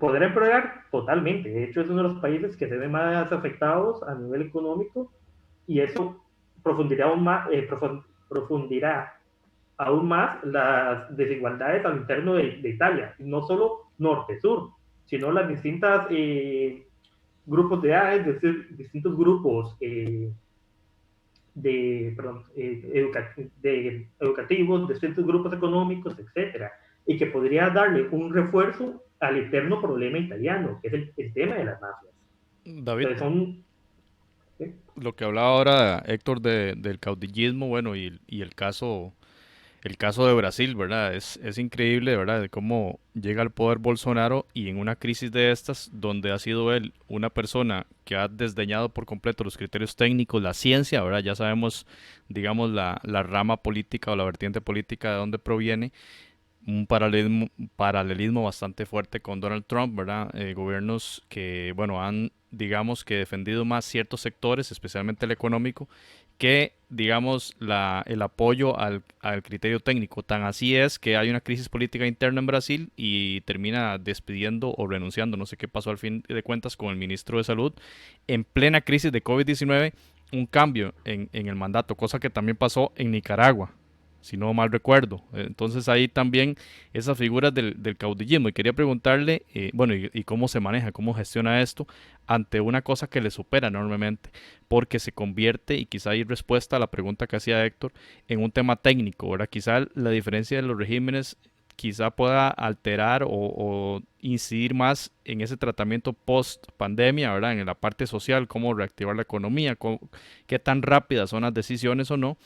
¿Podrá empeorar? Totalmente. De hecho, es uno de los países que se ve más afectados a nivel económico y eso profundirá aún más las desigualdades al interno de Italia. No solo norte-sur, sino las distintas grupos de edades, distintos grupos educativos, distintos grupos económicos, etcétera, y que podría darle un refuerzo al eterno problema italiano, que es el tema de las mafias. David, Entonces lo que hablaba ahora Héctor del caudillismo, bueno, y el caso de Brasil, ¿verdad? Es increíble, ¿verdad? De cómo llega al poder Bolsonaro y en una crisis de estas, donde ha sido él una persona que ha desdeñado por completo los criterios técnicos, la ciencia, ¿verdad? Ya sabemos, digamos, la rama política o la vertiente política de dónde proviene, un paralelismo bastante fuerte con Donald Trump, ¿verdad? Gobiernos que, bueno, han, digamos, que defendido más ciertos sectores, especialmente el económico, que, digamos, el apoyo al criterio técnico. Tan así es que hay una crisis política interna en Brasil y termina despidiendo o renunciando, no sé qué pasó al fin de cuentas con el ministro de Salud, en plena crisis de COVID-19, un cambio en el mandato, cosa que también pasó en Nicaragua, si no mal recuerdo. Entonces ahí también esas figuras del caudillismo. Y quería preguntarle, bueno, y cómo se maneja, cómo gestiona esto ante una cosa que le supera enormemente, porque se convierte, y quizá hay respuesta a la pregunta que hacía Héctor, en un tema técnico, ¿verdad? Quizá la diferencia de los regímenes quizá pueda alterar o incidir más en ese tratamiento post pandemia, ¿verdad? En la parte social, cómo reactivar la economía, qué tan rápidas son las decisiones o no,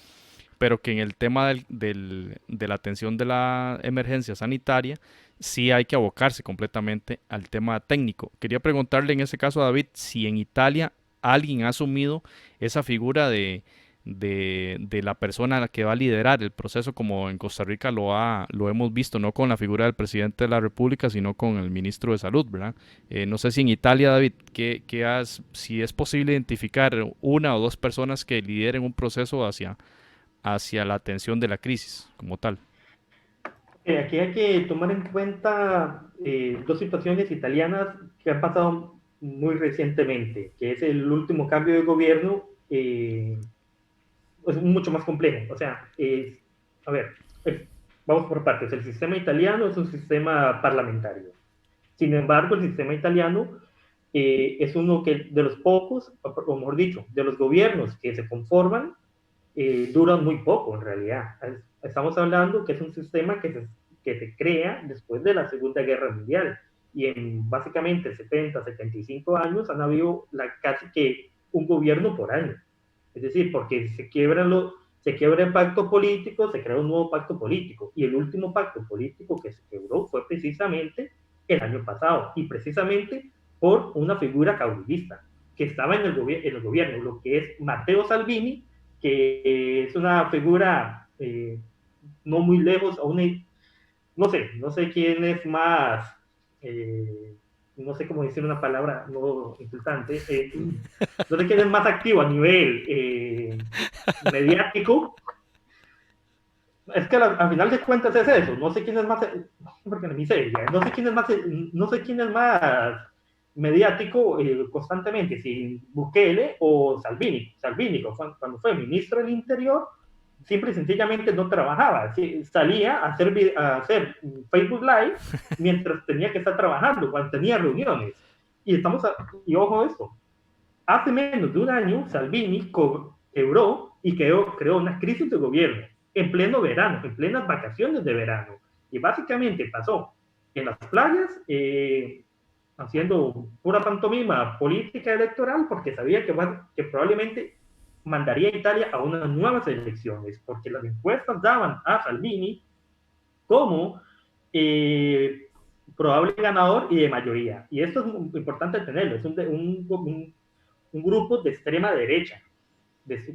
pero que en el tema de la atención de la emergencia sanitaria sí hay que abocarse completamente al tema técnico. Quería preguntarle en ese caso a David si en Italia alguien ha asumido esa figura de la persona que va a liderar el proceso, como en Costa Rica lo hemos visto, no con la figura del presidente de la República, sino con el ministro de Salud, ¿verdad? No sé si en Italia, David, si es posible identificar una o dos personas que lideren un proceso hacia la atención de la crisis como tal. aquí hay que tomar en cuenta dos situaciones italianas que han pasado muy recientemente, que es el último cambio de gobierno, es mucho más complejo. O sea, a ver, vamos por partes. El sistema italiano es un sistema parlamentario. Sin embargo, el sistema italiano es uno de los pocos, o mejor dicho, de los gobiernos que se conforman, duran muy poco en realidad. Estamos hablando que es un sistema que se crea después de la Segunda Guerra Mundial y en básicamente 70, 75 años han habido casi que un gobierno por año. Es decir, porque se quiebra el pacto político, se crea un nuevo pacto político y el último pacto político que se quebró fue precisamente el año pasado y precisamente por una figura caudillista que estaba en el gobierno, lo que es Matteo Salvini, que es una figura no muy lejos, no sé quién es más, no sé cómo decir una palabra no insultante, no sé quién es más activo a nivel mediático. Es que al final de cuentas es eso, no sé quién es más, porque me miseria, no sé quién es más mediático constantemente, si Bukele o Salvini. Salvini, cuando fue ministro del Interior, simple y sencillamente no trabajaba, salía a hacer Facebook Live mientras tenía que estar trabajando, cuando tenía reuniones. Y ojo esto, hace menos de un año Salvini quebró y creó una crisis de gobierno en pleno verano, en plenas vacaciones de verano. Y básicamente pasó en las playas haciendo pura pantomima política electoral porque sabía que probablemente mandaría a Italia a unas nuevas elecciones, porque las encuestas daban a Salvini como probable ganador y de mayoría. Y esto es importante tenerlo, es un grupo de extrema derecha,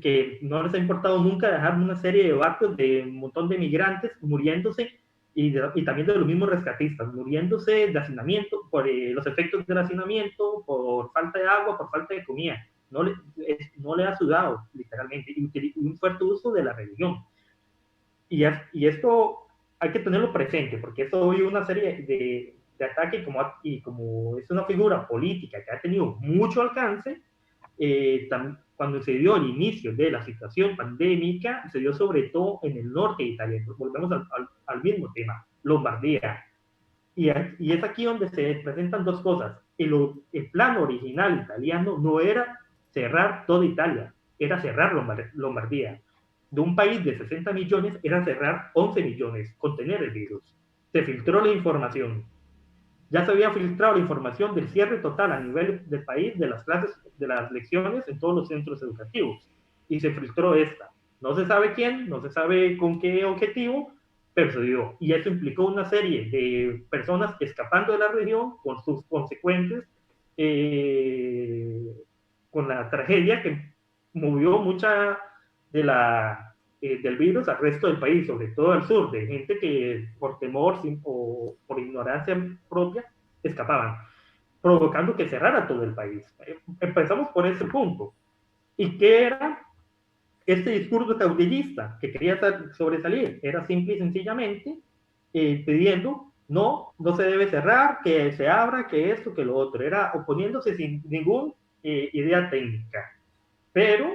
que no les ha importado nunca dejar una serie de barcos de un montón de migrantes muriéndose y también de los mismos rescatistas, muriéndose de hacinamiento, por los efectos del hacinamiento, por falta de agua, por falta de comida. No le ha sudado, literalmente, y un fuerte uso de la religión. Y esto hay que tenerlo presente, porque esto hoy una serie de ataques y como es una figura política que ha tenido mucho alcance, cuando se dio el inicio de la situación pandémica, se dio sobre todo en el norte de Italia. Volvemos al mismo tema, Lombardía. Y es aquí donde se presentan dos cosas. El plan original italiano no era cerrar toda Italia, era cerrar Lombardía. De un país de 60 millones era cerrar 11 millones, contener el virus. Se filtró la información. Ya se había filtrado la información del cierre total a nivel del país de las clases, de las lecciones en todos los centros educativos. Y se filtró esta. No se sabe quién, no se sabe con qué objetivo, pero se dio. Y eso implicó una serie de personas escapando de la región con sus consecuencias, con la tragedia que movió mucha del virus al resto del país, sobre todo al sur, de gente que por temor o por ignorancia propia escapaban, provocando que cerrara todo el país. Empezamos por ese punto. ¿Y qué era este discurso caudillista que quería sobresalir? Era simple y sencillamente pidiendo no se debe cerrar, que se abra, que esto, que lo otro. Era oponiéndose sin ninguna idea técnica. Pero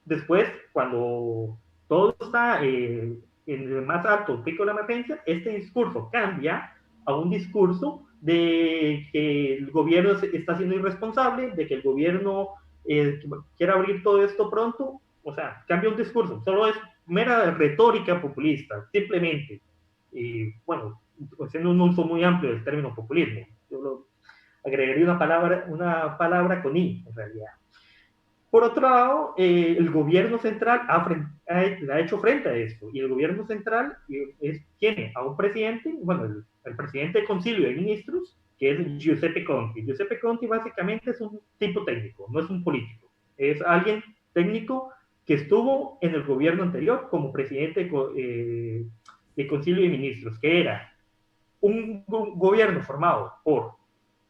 después, cuando todo está en el más alto pico de la emergencia, este discurso cambia a un discurso de que el gobierno está siendo irresponsable, de que el gobierno quiere abrir todo esto pronto. O sea, cambia un discurso, solo es mera retórica populista, simplemente. Y bueno, haciendo un uso muy amplio del término populismo. Yo agregaría una palabra con I, en realidad. Por otro lado, el gobierno central ha hecho frente a esto, y el gobierno central tiene a un presidente, bueno, el presidente del Concilio de Ministros, que es Giuseppe Conte. Giuseppe Conte básicamente es un tipo técnico, no es un político. Es alguien técnico que estuvo en el gobierno anterior como presidente del Concilio de Ministros, que era un gobierno formado por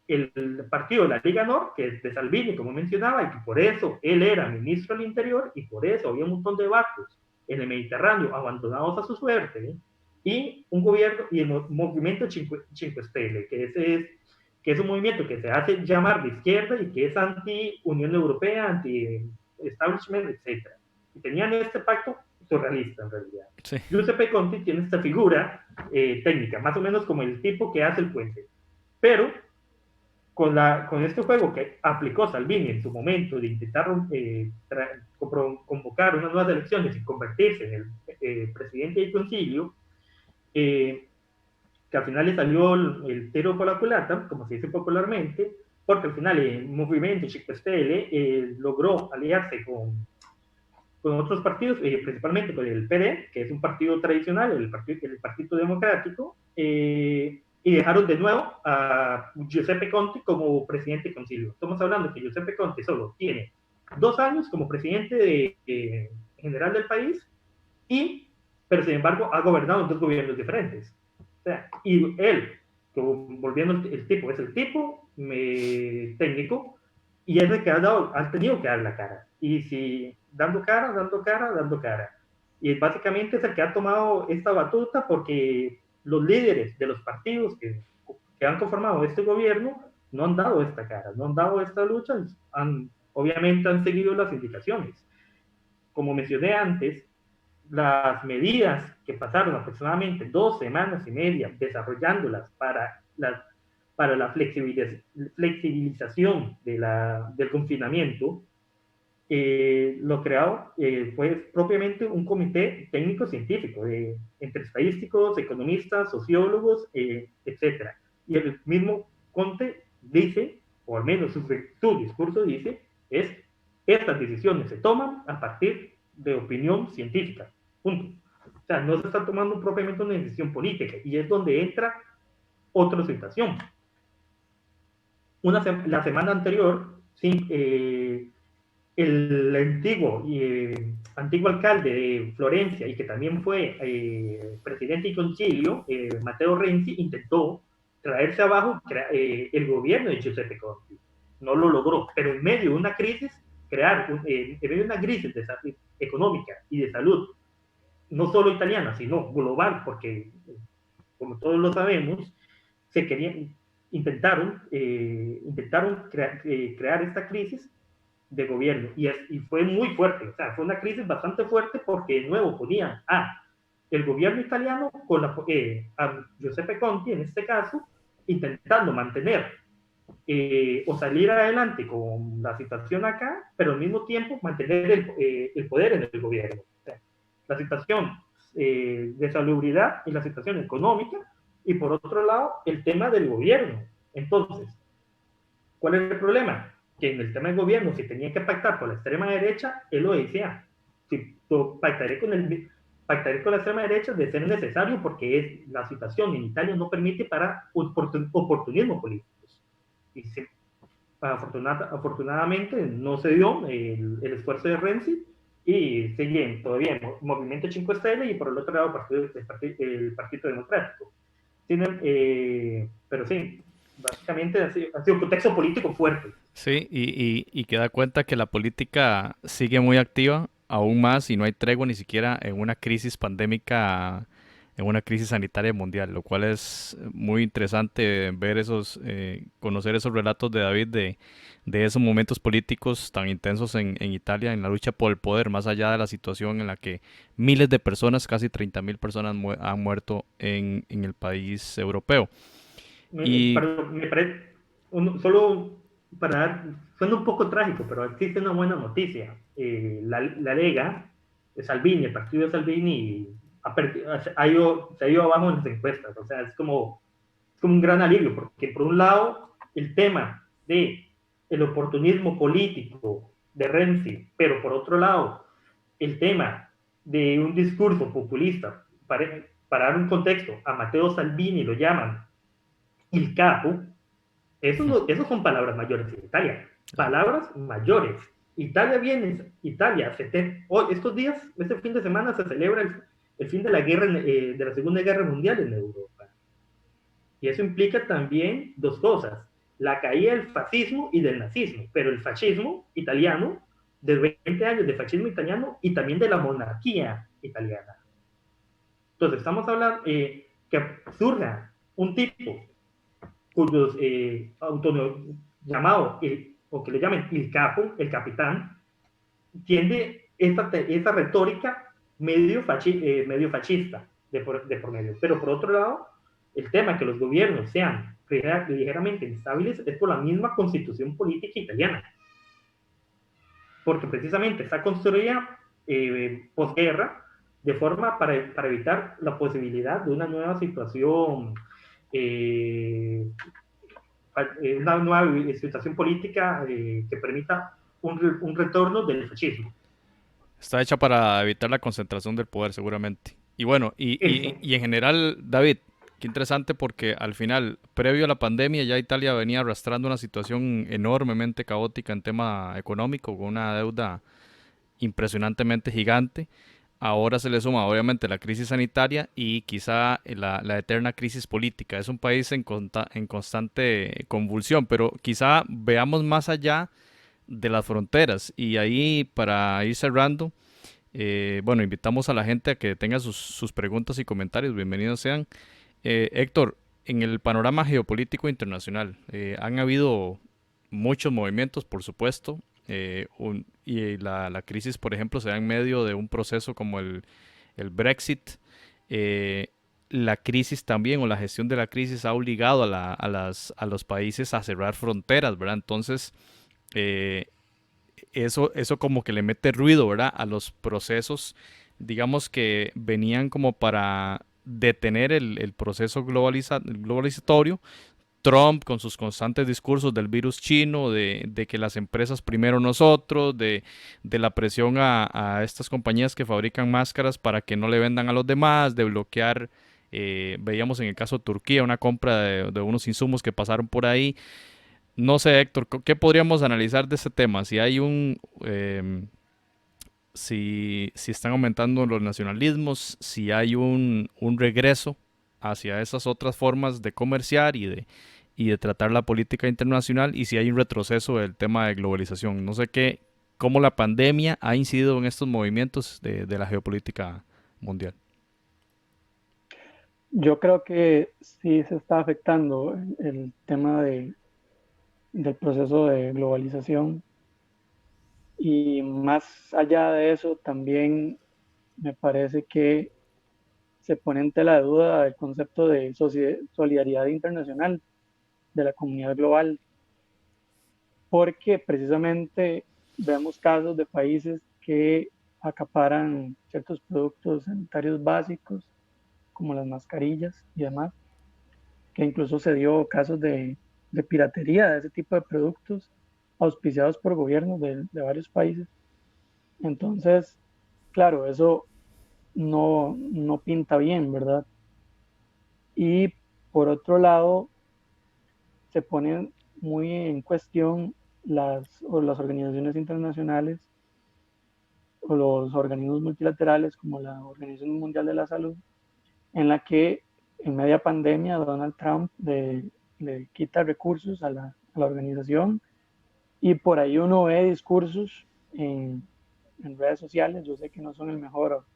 el partido de la Liga Nord, que es de Salvini, como mencionaba, y que por eso él era ministro del Interior, y por eso había un montón de barcos en el Mediterráneo abandonados a su suerte, ¿eh? Y un gobierno, y el movimiento Cinque Stelle, que es un movimiento que se hace llamar de izquierda y que es anti-Unión Europea, anti-establishment, etc. Y tenían este pacto surrealista, en realidad. Sí. Giuseppe Conte tiene esta figura técnica, más o menos como el tipo que hace el puente. Pero con este juego que aplicó Salvini en su momento de intentar convocar unas nuevas elecciones y convertirse en el presidente del concilio, que al final le salió el tiro por la culata, como se dice popularmente, porque al final el movimiento Cinque Stelle logró aliarse con otros partidos, principalmente con el PD, que es un partido tradicional, el Partido Democrático, y dejaron de nuevo a Giuseppe Conte como presidente del concilio. Estamos hablando que Giuseppe Conte solo tiene 2 años como presidente general del país, pero sin embargo ha gobernado en dos gobiernos diferentes. O sea, y él, volviendo el tipo, es el tipo técnico, y es el que ha tenido que dar la cara. Y si dando cara, dando cara, dando cara. Y básicamente es el que ha tomado esta batuta porque los líderes de los partidos que han conformado este gobierno no han dado esta cara, no han dado esta lucha, obviamente han seguido las indicaciones. Como mencioné antes, las medidas que pasaron aproximadamente 2 semanas y media desarrollándolas para la flexibilización del confinamiento, lo creado fue propiamente un comité técnico-científico, entre estadísticos, economistas, sociólogos, etc. Y el mismo Conte dice, o al menos su discurso dice, estas decisiones se toman a partir de opinión científica. Punto. O sea, no se está tomando propiamente una decisión política, y es donde entra otra situación. La semana anterior, sí, el antiguo alcalde de Florencia y que también fue presidente y concilio, Matteo Renzi, intentó traerse abajo el gobierno de Giuseppe Conte. No lo logró, pero en medio de una crisis, en medio de una crisis económica y de salud, no solo italiana, sino global, porque, como todos lo sabemos, intentaron crear esta crisis de gobierno, y fue muy fuerte. O sea, fue una crisis bastante fuerte porque de nuevo ponían el gobierno italiano con a Giuseppe Conte, en este caso, intentando mantener o salir adelante con la situación acá, pero al mismo tiempo mantener el poder en el gobierno. O sea, la situación de salubridad y la situación económica, y por otro lado, el tema del gobierno. Entonces, ¿cuál es el problema? Que en el tema del gobierno, si tenía que pactar con la extrema derecha, él lo decía, pactaré con la extrema derecha de ser necesario, porque la situación en Italia no permite para oportunismo políticos. Y afortunadamente no se dio el esfuerzo de Renzi, y siguen todavía el Movimiento 5 Stelle y por el otro lado el Partido Democrático. Pero sí, básicamente ha sido un contexto político fuerte. Sí, y que da cuenta que la política sigue muy activa, aún más, y no hay tregua ni siquiera en una crisis pandémica, en una crisis sanitaria mundial, lo cual es muy interesante ver conocer esos relatos de David de esos momentos políticos tan intensos en Italia, en la lucha por el poder, más allá de la situación en la que miles de personas, casi 30.000 personas han muerto en el país europeo. Me parece, solo para suena un poco trágico, pero existe una buena noticia. La Lega, Salvini, el partido de Salvini, se ha ido abajo en las encuestas. O sea, es como un gran alivio, porque por un lado, el tema de el oportunismo político de Renzi, pero por otro lado, el tema de un discurso populista, para dar un contexto, a Matteo Salvini lo llaman il capo. Esos son palabras mayores en Italia, palabras mayores. Estos días, este fin de semana se celebra el fin de la Segunda Guerra Mundial en Europa. Y eso implica también dos cosas: la caída del fascismo y del nazismo, pero el fascismo italiano, de 20 años de fascismo italiano, y también de la monarquía italiana. Entonces estamos hablando que surja un tipo cuyos llamado, o que lo llamen el capo, el capitán, tiende esa retórica medio fascista de por medio. Pero por otro lado, el tema que los gobiernos sean ligeramente inestables es por la misma constitución política italiana, porque precisamente está construida posguerra de forma para evitar la posibilidad de una nueva situación, una nueva situación política que permita un retorno del fascismo. Está hecha para evitar la concentración del poder, seguramente. Y bueno, y en general, David, qué interesante, porque al final, previo a la pandemia, ya Italia venía arrastrando una situación enormemente caótica en tema económico, con una deuda impresionantemente gigante. Ahora se le suma obviamente la crisis sanitaria y quizá la eterna crisis política. Es un país en constante convulsión, pero quizá veamos más allá de las fronteras. Y ahí, para ir cerrando, bueno, invitamos a la gente a que tenga sus preguntas y comentarios. Bienvenidos sean. Héctor, en el panorama geopolítico internacional, han habido muchos movimientos, por supuesto, y la crisis, por ejemplo, se da en medio de un proceso como el Brexit. Eh, la crisis también, o la gestión de la crisis, ha obligado a los países a cerrar fronteras, ¿verdad? Entonces, eh, eso como que le mete ruido, ¿verdad? A los procesos, digamos que venían como para detener el proceso globalizatorio. Trump con sus constantes discursos del virus chino, de que las empresas primero nosotros, de la presión a estas compañías que fabrican máscaras para que no le vendan a los demás, de bloquear, veíamos en el caso de Turquía, una compra de unos insumos que pasaron por ahí. No sé, Héctor, ¿qué podríamos analizar de ese tema? Si hay si están aumentando los nacionalismos, si hay un regreso hacia esas otras formas de comerciar y de tratar la política internacional, y si hay un retroceso del tema de globalización. No sé cómo la pandemia ha incidido en estos movimientos de la geopolítica mundial. Yo creo que sí se está afectando el tema del proceso de globalización, y más allá de eso también me parece que se pone en tela de duda el concepto de solidaridad internacional de la comunidad global, porque precisamente vemos casos de países que acaparan ciertos productos sanitarios básicos, como las mascarillas y demás, que incluso se dio casos de piratería de ese tipo de productos auspiciados por gobiernos de varios países. Entonces, claro, eso no pinta bien, ¿verdad? Y por otro lado, se ponen muy en cuestión las organizaciones internacionales o los organismos multilaterales como la Organización Mundial de la Salud, en la que en media pandemia Donald Trump le quita recursos a la organización, y por ahí uno ve discursos en redes sociales. Yo sé que no son el mejor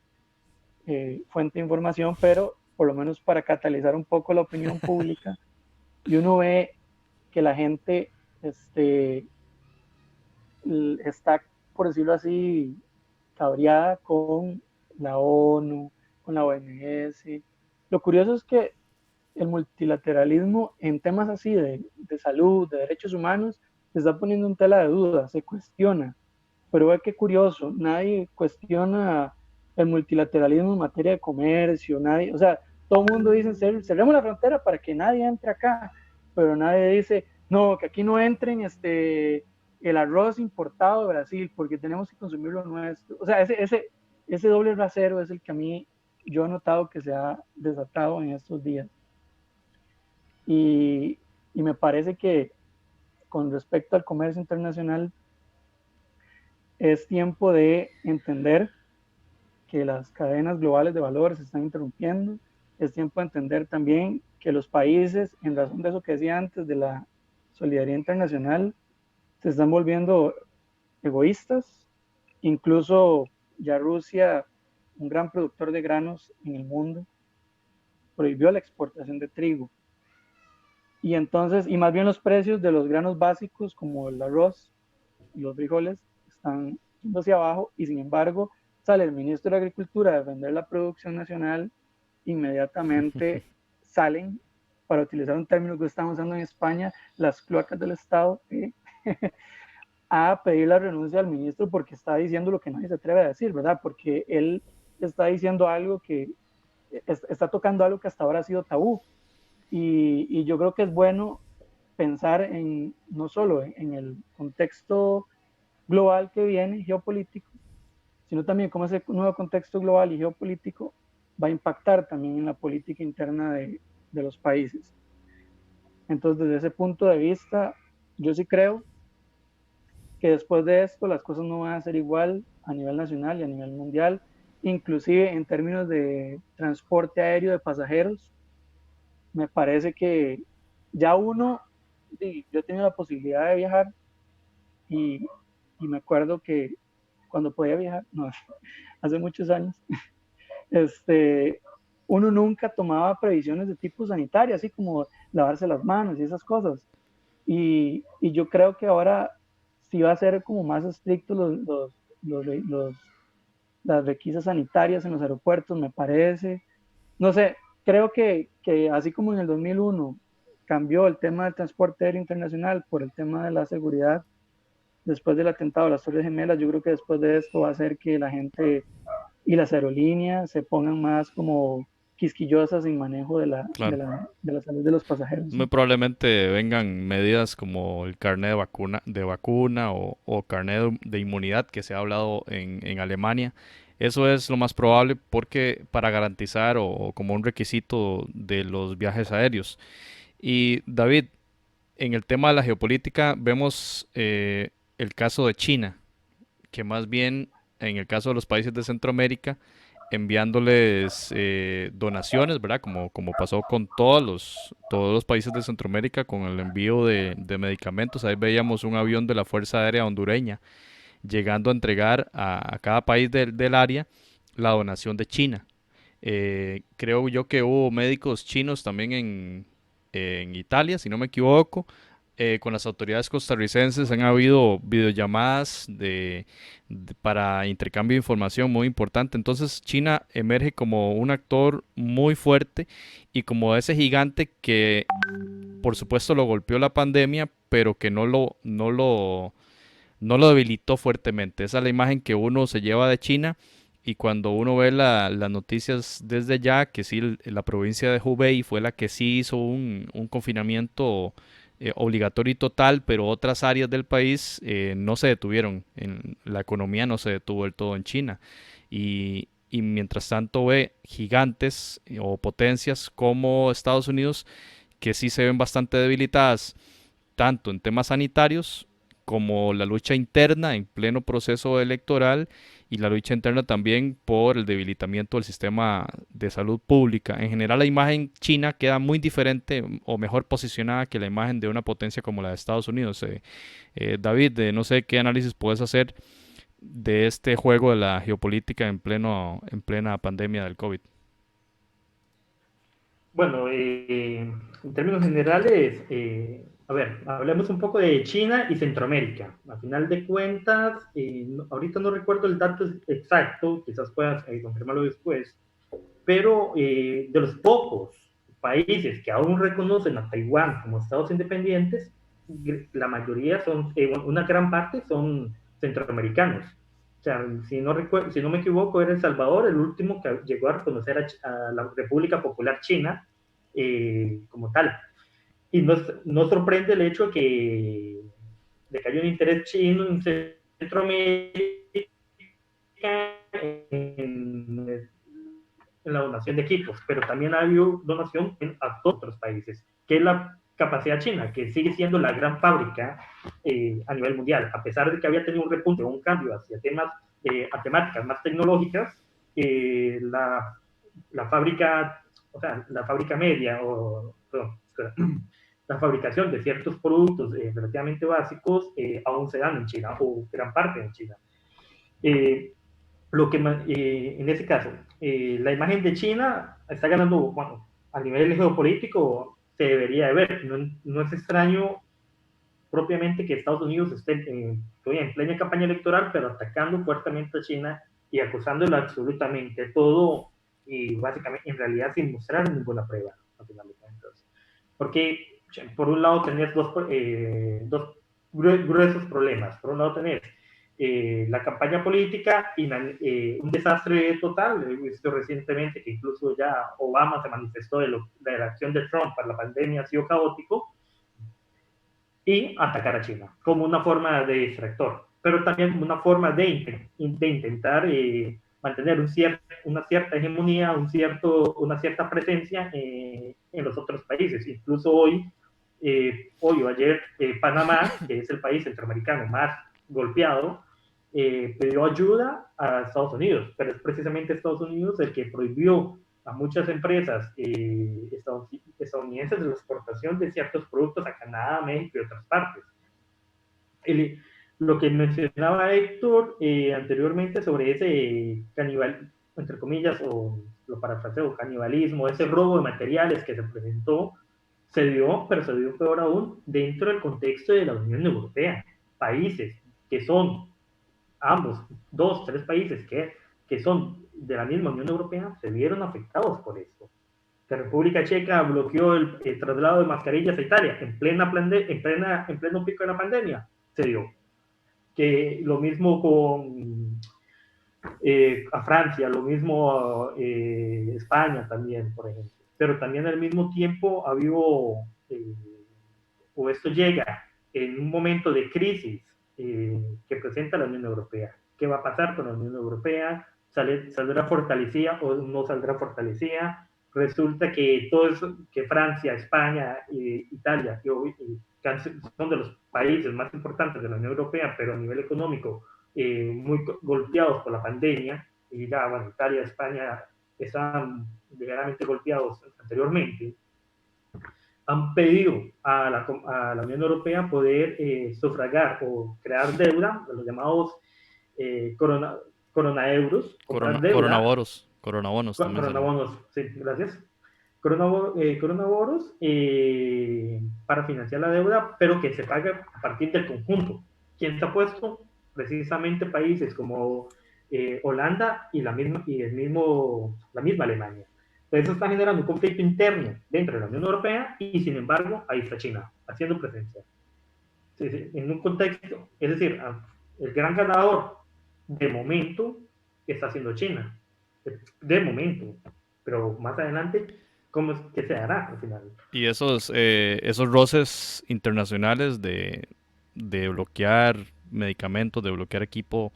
fuente de información, pero por lo menos para catalizar un poco la opinión pública, y uno ve que la gente este, está, por decirlo así, cabreada con la ONU, con la OMS. Lo curioso es que el multilateralismo en temas así de salud, de derechos humanos, se está poniendo en tela de duda, se cuestiona. Pero ve qué curioso, nadie cuestiona el multilateralismo en materia de comercio, nadie, o sea, todo el mundo dice, cerremos la frontera para que nadie entre acá, pero nadie dice, no, que aquí no entren el arroz importado de Brasil, porque tenemos que consumir lo nuestro. O sea, ese doble rasero es el que a mí yo he notado que se ha desatado en estos días. Y, y me parece que con respecto al comercio internacional, es tiempo de entender que las cadenas globales de valor se están interrumpiendo. Es tiempo de entender también que los países, en razón de eso que decía antes, de la solidaridad internacional, se están volviendo egoístas. Incluso ya Rusia, un gran productor de granos en el mundo, prohibió la exportación de trigo. Y entonces, y más bien los precios de los granos básicos como el arroz y los frijoles están yendo hacia abajo, y sin embargo sale el ministro de Agricultura a defender la producción nacional, inmediatamente salen, para utilizar un término que estamos usando en España, las cloacas del Estado, a pedir la renuncia al ministro porque está diciendo lo que nadie se atreve a decir, ¿verdad? Porque él está diciendo algo que está tocando algo que hasta ahora ha sido tabú. Y yo creo que es bueno pensar en no solo en el contexto global que viene, geopolítico, sino también cómo ese nuevo contexto global y geopolítico va a impactar también en la política interna de los países. Entonces, desde ese punto de vista, yo sí creo que después de esto las cosas no van a ser igual a nivel nacional y a nivel mundial, inclusive en términos de transporte aéreo de pasajeros. Me parece que ya uno, yo he tenido la posibilidad de viajar y, y me acuerdo que cuando podía viajar, no, hace muchos años, este, uno nunca tomaba previsiones de tipo sanitario, así como lavarse las manos y esas cosas. Y yo creo que ahora sí va a ser como más estrictos los, las requisas sanitarias en los aeropuertos, me parece. No sé, creo que así como en el 2001 cambió el tema del transporte aéreo internacional por el tema de la seguridad, después del atentado de las Torres Gemelas, yo creo que después de esto va a hacer que la gente y las aerolíneas se pongan más como quisquillosas en manejo Claro. de la salud de los pasajeros. Muy ¿Sí? probablemente vengan medidas como el carnet de vacuna o carnet de inmunidad que se ha hablado en Alemania. Eso es lo más probable porque para garantizar o como un requisito de los viajes aéreos. Y David, en el tema de la geopolítica vemos el caso de China, que más bien en el caso de los países de Centroamérica, enviándoles donaciones, ¿verdad? Como pasó con todos los países de Centroamérica con el envío de medicamentos. Ahí veíamos un avión de la Fuerza Aérea Hondureña llegando a entregar a cada país del área la donación de China. Creo yo que hubo médicos chinos también en Italia, si no me equivoco. Con las autoridades costarricenses han habido videollamadas para intercambio de información muy importante. Entonces China emerge como un actor muy fuerte y como ese gigante que por supuesto lo golpeó la pandemia, pero que no lo debilitó fuertemente. Esa es la imagen que uno se lleva de China y cuando uno ve las noticias desde allá, que sí, la provincia de Hubei fue la que sí hizo un confinamiento obligatorio y total, pero otras áreas del país no se detuvieron. La economía no se detuvo del todo en China. Y mientras tanto ve gigantes o potencias como Estados Unidos que sí se ven bastante debilitadas, tanto en temas sanitarios como la lucha interna en pleno proceso electoral y la lucha interna también por el debilitamiento del sistema de salud pública. En general, la imagen china queda muy diferente o mejor posicionada que la imagen de una potencia como la de Estados Unidos. David, no sé qué análisis puedes hacer de este juego de la geopolítica en plena pandemia del COVID. Bueno, en términos generales, a ver, hablemos un poco de China y Centroamérica. A final de cuentas, ahorita no recuerdo el dato exacto, quizás puedas confirmarlo después, pero de los pocos países que aún reconocen a Taiwán como estados independientes, la mayoría son, una gran parte son centroamericanos. O sea, si no me equivoco, era El Salvador el último que llegó a reconocer a la República Popular China como tal. Y no sorprende el hecho de que haya un interés chino en Centroamérica en, en la donación de equipos, pero también ha habido donación a otros países, que es la capacidad china, que sigue siendo la gran fábrica a nivel mundial, a pesar de que había tenido un repunte, un cambio hacia temas, a temáticas más tecnológicas, la fábrica, o sea, la fábrica media, perdón, la fabricación de ciertos productos relativamente básicos aún se dan en China, o gran parte en China. Eh, en ese caso, la imagen de China está ganando, bueno, a nivel geopolítico se debería de ver. No es extraño propiamente que Estados Unidos esté en plena campaña electoral, pero atacando fuertemente a China y acusándolo absolutamente todo y básicamente en realidad sin mostrar ninguna prueba, al final de cuentas. Porque por un lado tenés dos gruesos problemas. Por un lado tenés la campaña política y un desastre total. He visto recientemente que incluso ya Obama se manifestó de la acción de Trump para la pandemia ha sido caótico y atacar a China como una forma de distractor, pero también como una forma de intentar mantener una cierta hegemonía, una cierta presencia en los otros países. Incluso hoy o ayer, Panamá, que es el país centroamericano más golpeado, pidió ayuda a Estados Unidos, pero es precisamente Estados Unidos el que prohibió a muchas empresas estadounidenses de la exportación de ciertos productos a Canadá, México y otras partes. Lo que mencionaba Héctor anteriormente sobre ese canibal, entre comillas, o lo parafraseo, canibalismo, ese robo de materiales que se presentó, pero se dio peor aún dentro del contexto de la Unión Europea. Países que son ambos, dos, tres países que son de la misma Unión Europea, se vieron afectados por esto. La República Checa bloqueó el traslado de mascarillas a Italia en pleno pico de la pandemia. Se dio. Que lo mismo con a Francia, lo mismo España también, por ejemplo. Pero también al mismo tiempo ha habido, o esto llega en un momento de crisis que presenta la Unión Europea. ¿Qué va a pasar con la Unión Europea? ¿Saldrá fortalecida o no saldrá fortalecida? Resulta que todo eso, que Francia, España, Italia, son de los países más importantes de la Unión Europea, pero a nivel económico muy golpeados por la pandemia, y ya, bueno, Italia, España estaban ligeramente golpeados anteriormente, han pedido a la Unión Europea poder sufragar o crear deuda, los llamados coronaeuros, comprar deuda, coronabonos también se llama. coronabonos, sí, gracias, coronabonos para financiar la deuda, pero que se pague a partir del conjunto. ¿Quién se ha puesto? Precisamente países como Holanda y la misma Alemania. Eso está generando un conflicto interno dentro de la Unión Europea y sin embargo ahí está China haciendo presencia. Sí, sí, en un contexto, es decir, el gran ganador de momento está siendo China, de momento, pero más adelante, ¿cómo es que se hará al final? Y esos roces internacionales de bloquear medicamentos, de bloquear equipo,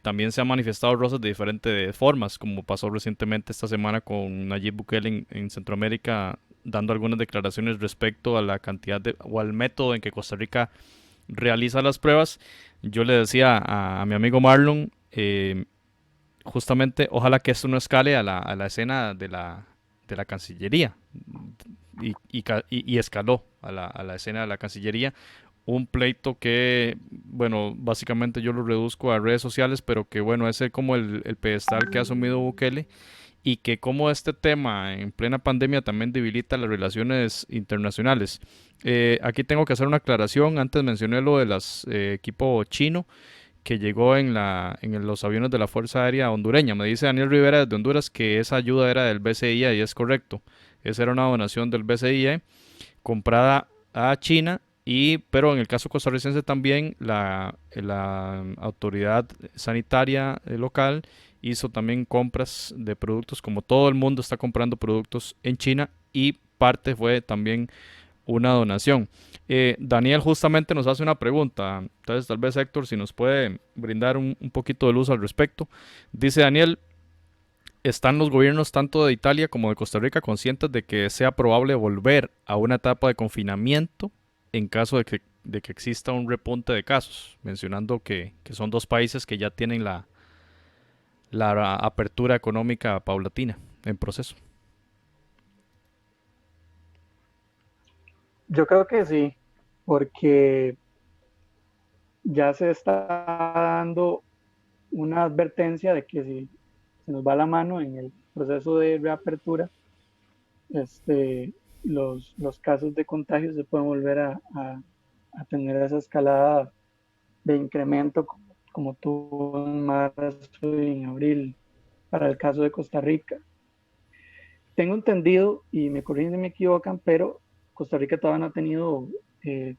también se han manifestado roces de diferentes formas, como pasó recientemente esta semana con Nayib Bukele en Centroamérica, dando algunas declaraciones respecto a la cantidad o al método en que Costa Rica realiza las pruebas. Yo le decía a mi amigo Marlon, justamente, ojalá que esto no escale a la escena de la Cancillería, y escaló a la escena de la Cancillería, un pleito que, bueno, básicamente yo lo reduzco a redes sociales, pero que, bueno, ese es como el pedestal que ha asumido Bukele, y que como este tema en plena pandemia también debilita las relaciones internacionales. Aquí tengo que hacer una aclaración. Antes mencioné lo de los equipo chino que llegó en los aviones de la Fuerza Aérea hondureña. Me dice Daniel Rivera desde Honduras que esa ayuda era del BCIA y es correcto. Esa era una donación del BCIA comprada a China, pero en el caso costarricense también la autoridad sanitaria local hizo también compras de productos, como todo el mundo está comprando productos en China, y parte fue también una donación. Daniel justamente nos hace una pregunta, entonces tal vez Héctor si nos puede brindar un poquito de luz al respecto. Dice Daniel, ¿están los gobiernos tanto de Italia como de Costa Rica conscientes de que sea probable volver a una etapa de confinamiento en caso de que exista un repunte de casos? Mencionando que son dos países que ya tienen la apertura económica paulatina en proceso. Yo creo que sí, porque ya se está dando una advertencia de que si se nos va la mano en el proceso de reapertura, los casos de contagio se pueden volver a tener esa escalada de incremento como tuvo en marzo y en abril para el caso de Costa Rica. Tengo entendido, y me corrigen si me equivocan, pero Costa Rica todavía no ha tenido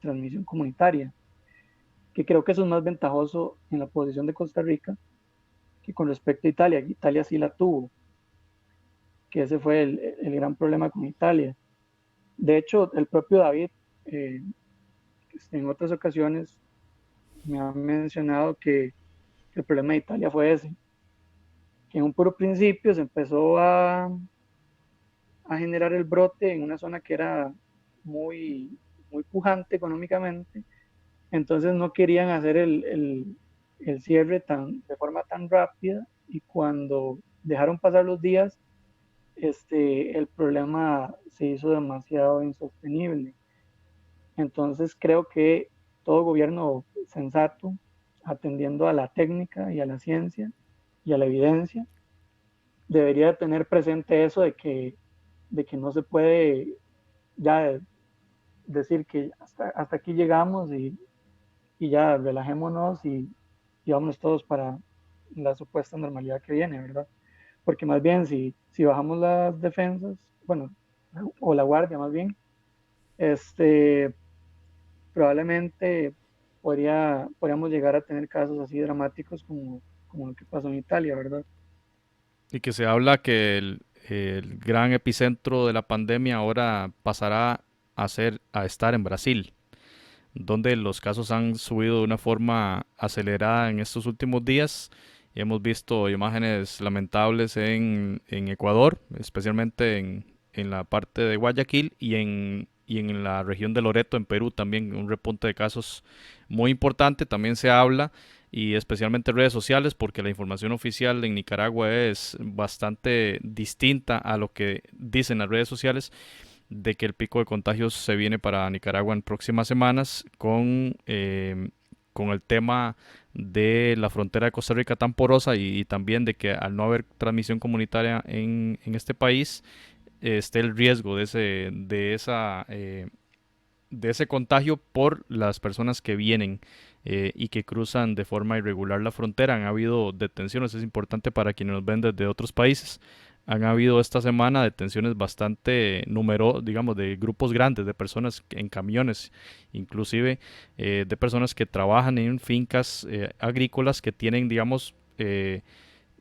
transmisión comunitaria, que creo que eso es más ventajoso en la posición de Costa Rica que con respecto a Italia. Italia sí la tuvo, que ese fue el gran problema con Italia. De hecho, el propio David, en otras ocasiones, me ha mencionado que el problema de Italia fue ese, que en un puro principio se empezó a generar el brote en una zona que era muy pujante económicamente, entonces no querían hacer el cierre de forma tan rápida, y cuando dejaron pasar los días, el problema se hizo demasiado insostenible. Entonces creo que todo gobierno sensato, atendiendo a la técnica y a la ciencia y a la evidencia, debería tener presente eso de que no se puede ya decir que hasta aquí llegamos y ya relajémonos y vámonos todos para la supuesta normalidad que viene, ¿verdad? Porque más bien si bajamos las defensas, bueno, o la guardia más bien, este, probablemente podríamos llegar a tener casos así dramáticos como lo que pasó en Italia, ¿verdad? Y que se habla que el gran epicentro de la pandemia ahora pasará a estar en Brasil, donde los casos han subido de una forma acelerada en estos últimos días. Y hemos visto imágenes lamentables en Ecuador, especialmente en la parte de Guayaquil y en la región de Loreto, en Perú, también un repunte de casos muy importante. También se habla, y especialmente en redes sociales, porque la información oficial en Nicaragua es bastante distinta a lo que dicen las redes sociales, de que el pico de contagios se viene para Nicaragua en próximas semanas con el tema de la frontera de Costa Rica tan porosa y también de que al no haber transmisión comunitaria en este país, esté el riesgo de ese contagio por las personas que vienen y que cruzan de forma irregular la frontera. Han habido detenciones, es importante para quienes nos ven desde otros países. Han habido esta semana detenciones bastante digamos, de grupos grandes de personas en camiones, inclusive de personas que trabajan en fincas agrícolas que tienen, digamos,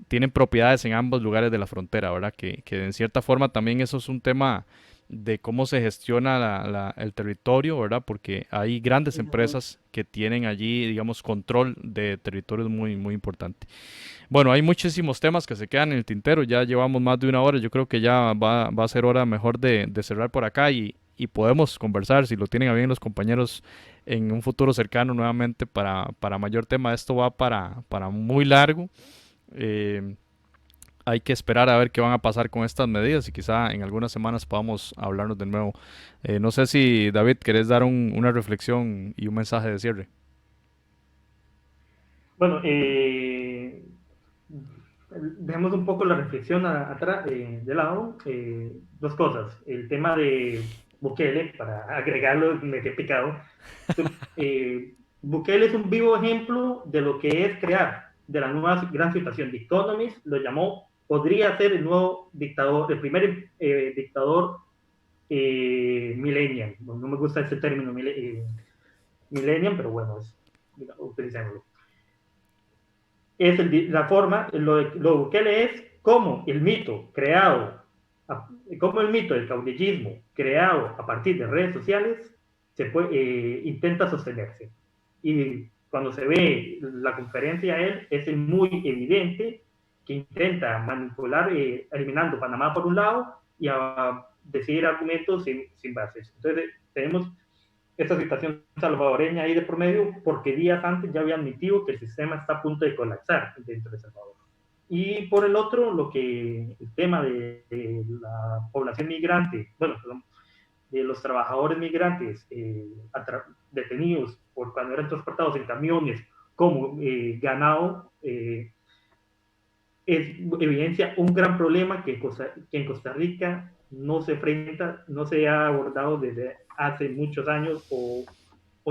tienen propiedades en ambos lugares de la frontera, ¿verdad? Que en cierta forma también eso es un tema de cómo se gestiona el territorio, ¿verdad? Porque hay grandes Ujú. empresas que tienen allí, digamos, control de territorios muy, muy importante. Bueno, hay muchísimos temas que se quedan en el tintero, ya llevamos más de una hora, yo creo que ya va a ser hora mejor de cerrar por acá y podemos conversar, si lo tienen a bien los compañeros, en un futuro cercano nuevamente para mayor tema. Esto va para muy largo. Eh, Hay que esperar a ver qué van a pasar con estas medidas y quizá en algunas semanas podamos hablarnos de nuevo. No sé si David, querés dar una reflexión y un mensaje de cierre. Bueno, dejemos un poco la reflexión atrás, de lado. Dos cosas. El tema de Bukele, para agregarlo, me he picado. Bukele es un vivo ejemplo de lo que es crear de la nueva gran situación. The Economist lo llamó, podría ser el nuevo dictador, el primer dictador millennial. Bueno, no me gusta ese término millennial, pero bueno, utilicémoslo. Es la forma, lo Bukele es como el mito creado, como el mito del caudillismo creado a partir de redes sociales intenta sostenerse. Y cuando se ve la conferencia a él, es muy evidente que intenta manipular, eliminando Panamá por un lado y a decir argumentos sin bases. Entonces, tenemos esta situación salvadoreña ahí de promedio, porque días antes ya había admitido que el sistema está a punto de colapsar dentro de Salvador. Y por el otro, el tema de la población migrante, bueno, perdón, de los trabajadores migrantes detenidos por cuando eran transportados en camiones como ganado, es evidencia un gran problema que en Costa Rica no se enfrenta, no se ha abordado desde hace muchos años o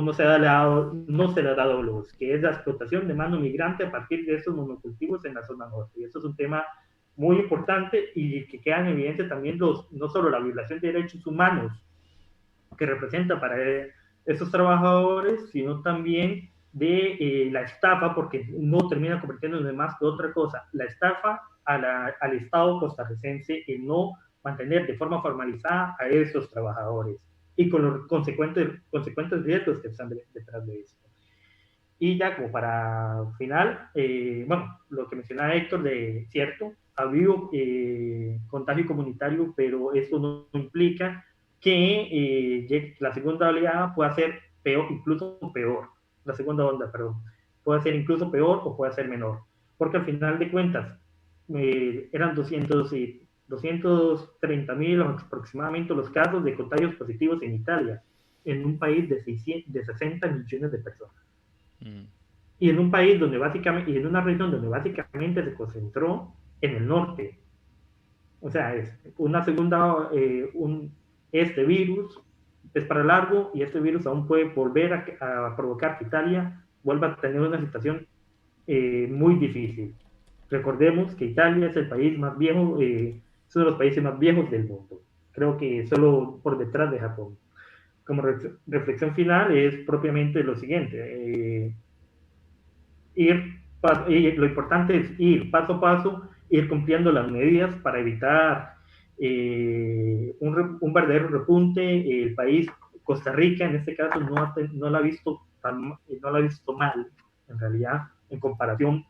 no se le ha dado luz, que es la explotación de mano migrante a partir de esos monocultivos en la zona norte. Y eso es un tema muy importante y que queda en evidencia también no solo la violación de derechos humanos que representa para esos trabajadores, sino también de la estafa, porque no termina convirtiéndose más que otra cosa, la estafa al Estado costarricense en no mantener de forma formalizada a esos trabajadores y con los consecuentes riesgos que están detrás de eso. Y ya como para final, bueno, lo que mencionaba Héctor de cierto, ha habido contagio comunitario, pero eso no implica que la segunda oleada pueda ser peor, incluso peor, la segunda onda, perdón. puede ser incluso peor o puede ser menor, porque al final de cuentas eran 230.000 aproximadamente los casos de contagios positivos en Italia, en un país de 60 millones de personas. Mm. Y en un país donde básicamente, y en una región donde básicamente se concentró en el norte. O sea, es una segunda, este virus es para largo y este virus aún puede volver a provocar que Italia vuelva a tener una situación muy difícil. Recordemos que Italia es el país más viejo, es uno de los países más viejos del mundo. Creo que solo por detrás de Japón. Como reflexión final es propiamente lo siguiente. Lo importante es ir paso a paso, ir cumpliendo las medidas para evitar un verdadero repunte. El país, Costa Rica, en este caso, no la ha visto no la ha visto mal, en realidad, en comparación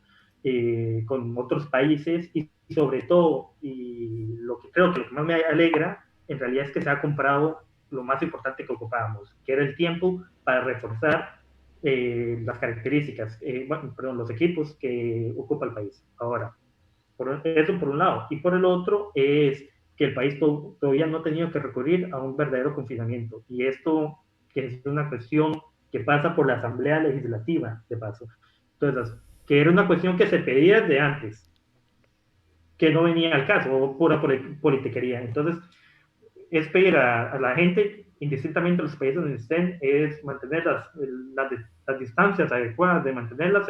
con otros países. Y sobre todo, y lo que creo que lo que más me alegra, en realidad es que se ha comprado lo más importante que ocupábamos, que era el tiempo para reforzar las características, bueno, perdón, los equipos que ocupa el país. Ahora, eso por un lado. Y por el otro es que el país todavía no ha tenido que recurrir a un verdadero confinamiento. Y esto que es una cuestión que pasa por la Asamblea Legislativa, de paso. Entonces, que era una cuestión que se pedía desde antes, que no venía al caso, o pura politiquería. Entonces, es pedir a la gente, indistintamente de los países donde estén, es mantener las distancias adecuadas, de mantenerlas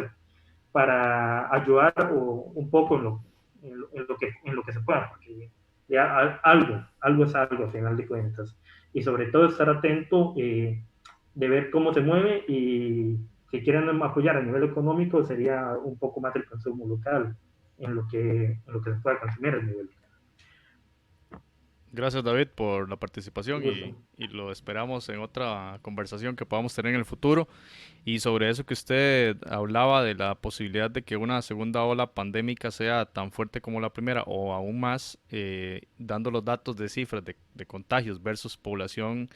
para ayudar un poco en lo que se pueda, porque ya algo es algo al final de cuentas. Y sobre todo estar atento de ver cómo se mueve y si quieren apoyar a nivel económico sería un poco más el consumo local en lo que se pueda consumir a nivel local. Gracias David por la participación Gusto. y lo esperamos en otra conversación que podamos tener en el futuro. Y sobre eso que usted hablaba de la posibilidad de que una segunda ola pandémica sea tan fuerte como la primera o aún más, dando los datos de cifras de contagios versus población,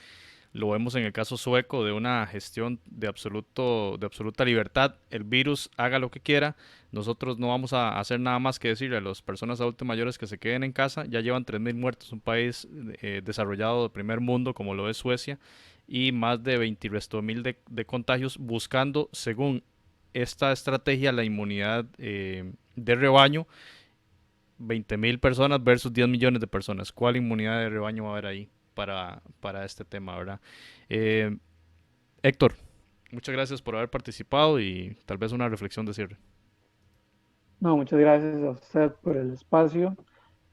lo vemos en el caso sueco de una gestión de absoluta libertad. El virus haga lo que quiera. Nosotros no vamos a hacer nada más que decirle a las personas adultas mayores que se queden en casa. Ya llevan 3.000 muertos, un país desarrollado de primer mundo como lo es Suecia, y más de 20.000 de contagios, buscando, según esta estrategia, la inmunidad de rebaño. 20.000 personas versus 10 millones de personas. ¿Cuál inmunidad de rebaño va a haber ahí para este tema, verdad? Eh, Héctor, muchas gracias por haber participado y tal vez una reflexión de cierre. No, muchas gracias a usted por el espacio.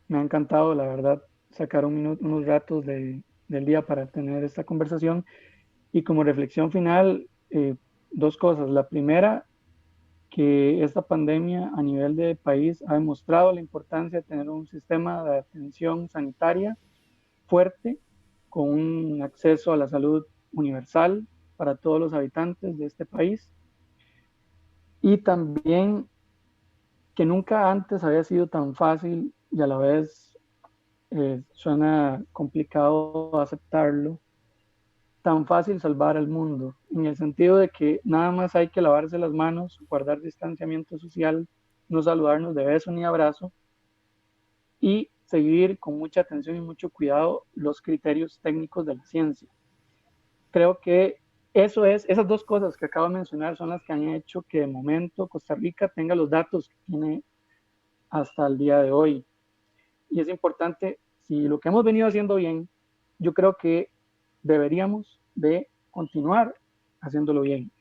Me ha encantado, la verdad, sacar unos ratos del día para tener esta conversación. Y como reflexión final, dos cosas. La primera, que esta pandemia a nivel de país ha demostrado la importancia de tener un sistema de atención sanitaria fuerte, con un acceso a la salud universal para todos los habitantes de este país. Y también que nunca antes había sido tan fácil y a la vez suena complicado aceptarlo, tan fácil salvar al mundo, en el sentido de que nada más hay que lavarse las manos, guardar distanciamiento social, no saludarnos de beso ni abrazo y seguir con mucha atención y mucho cuidado los criterios técnicos de la ciencia. Creo que esas dos cosas que acabo de mencionar son las que han hecho que de momento Costa Rica tenga los datos que tiene hasta el día de hoy. Y es importante, si lo que hemos venido haciendo bien, yo creo que deberíamos de continuar haciéndolo bien.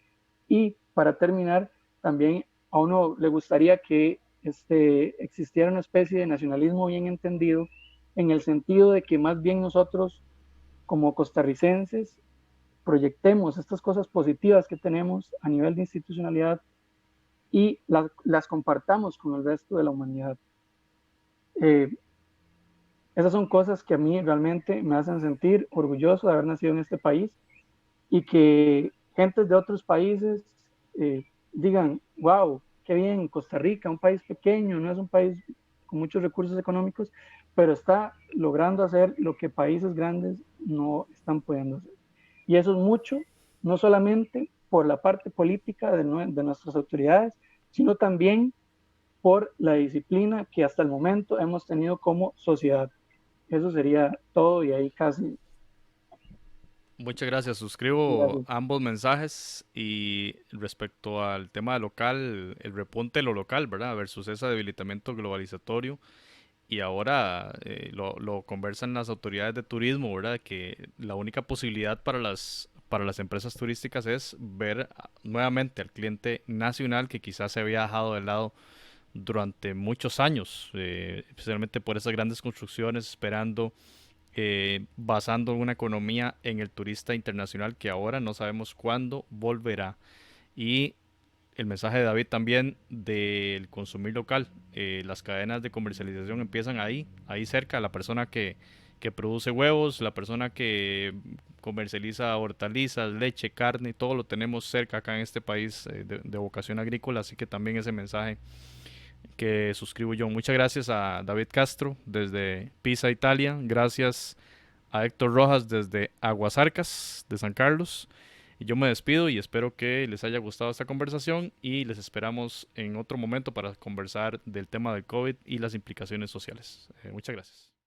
Y para terminar, también a uno le gustaría que existiera una especie de nacionalismo bien entendido, en el sentido de que más bien nosotros como costarricenses proyectemos estas cosas positivas que tenemos a nivel de institucionalidad y las compartamos con el resto de la humanidad. Esas son cosas que a mí realmente me hacen sentir orgulloso de haber nacido en este país y que gentes de otros países digan, wow, qué bien, Costa Rica, un país pequeño, no es un país con muchos recursos económicos, pero está logrando hacer lo que países grandes no están pudiendo hacer. Y eso es mucho, no solamente por la parte política de nuestras autoridades, sino también por la disciplina que hasta el momento hemos tenido como sociedad. Eso sería todo y ahí casi. Muchas gracias. Suscribo Gracias. ambos mensajes y respecto al tema local, el repunte de lo local, ¿verdad? Versus ese debilitamiento globalizatorio. Y ahora lo conversan las autoridades de turismo, ¿verdad? Que la única posibilidad para las empresas turísticas es ver nuevamente al cliente nacional que quizás se había dejado de lado durante muchos años, especialmente por esas grandes construcciones, esperando, basando una economía en el turista internacional que ahora no sabemos cuándo volverá. Y el mensaje de David también del consumir local. Las cadenas de comercialización empiezan ahí cerca. La persona que produce huevos, la persona que comercializa hortalizas, leche, carne, todo lo tenemos cerca acá en este país de vocación agrícola. Así que también ese mensaje que suscribo yo. Muchas gracias a David Castro desde Pisa, Italia. Gracias a Héctor Rojas desde Aguasarcas de San Carlos. Y yo me despido y espero que les haya gustado esta conversación y les esperamos en otro momento para conversar del tema del COVID y las implicaciones sociales. Muchas gracias.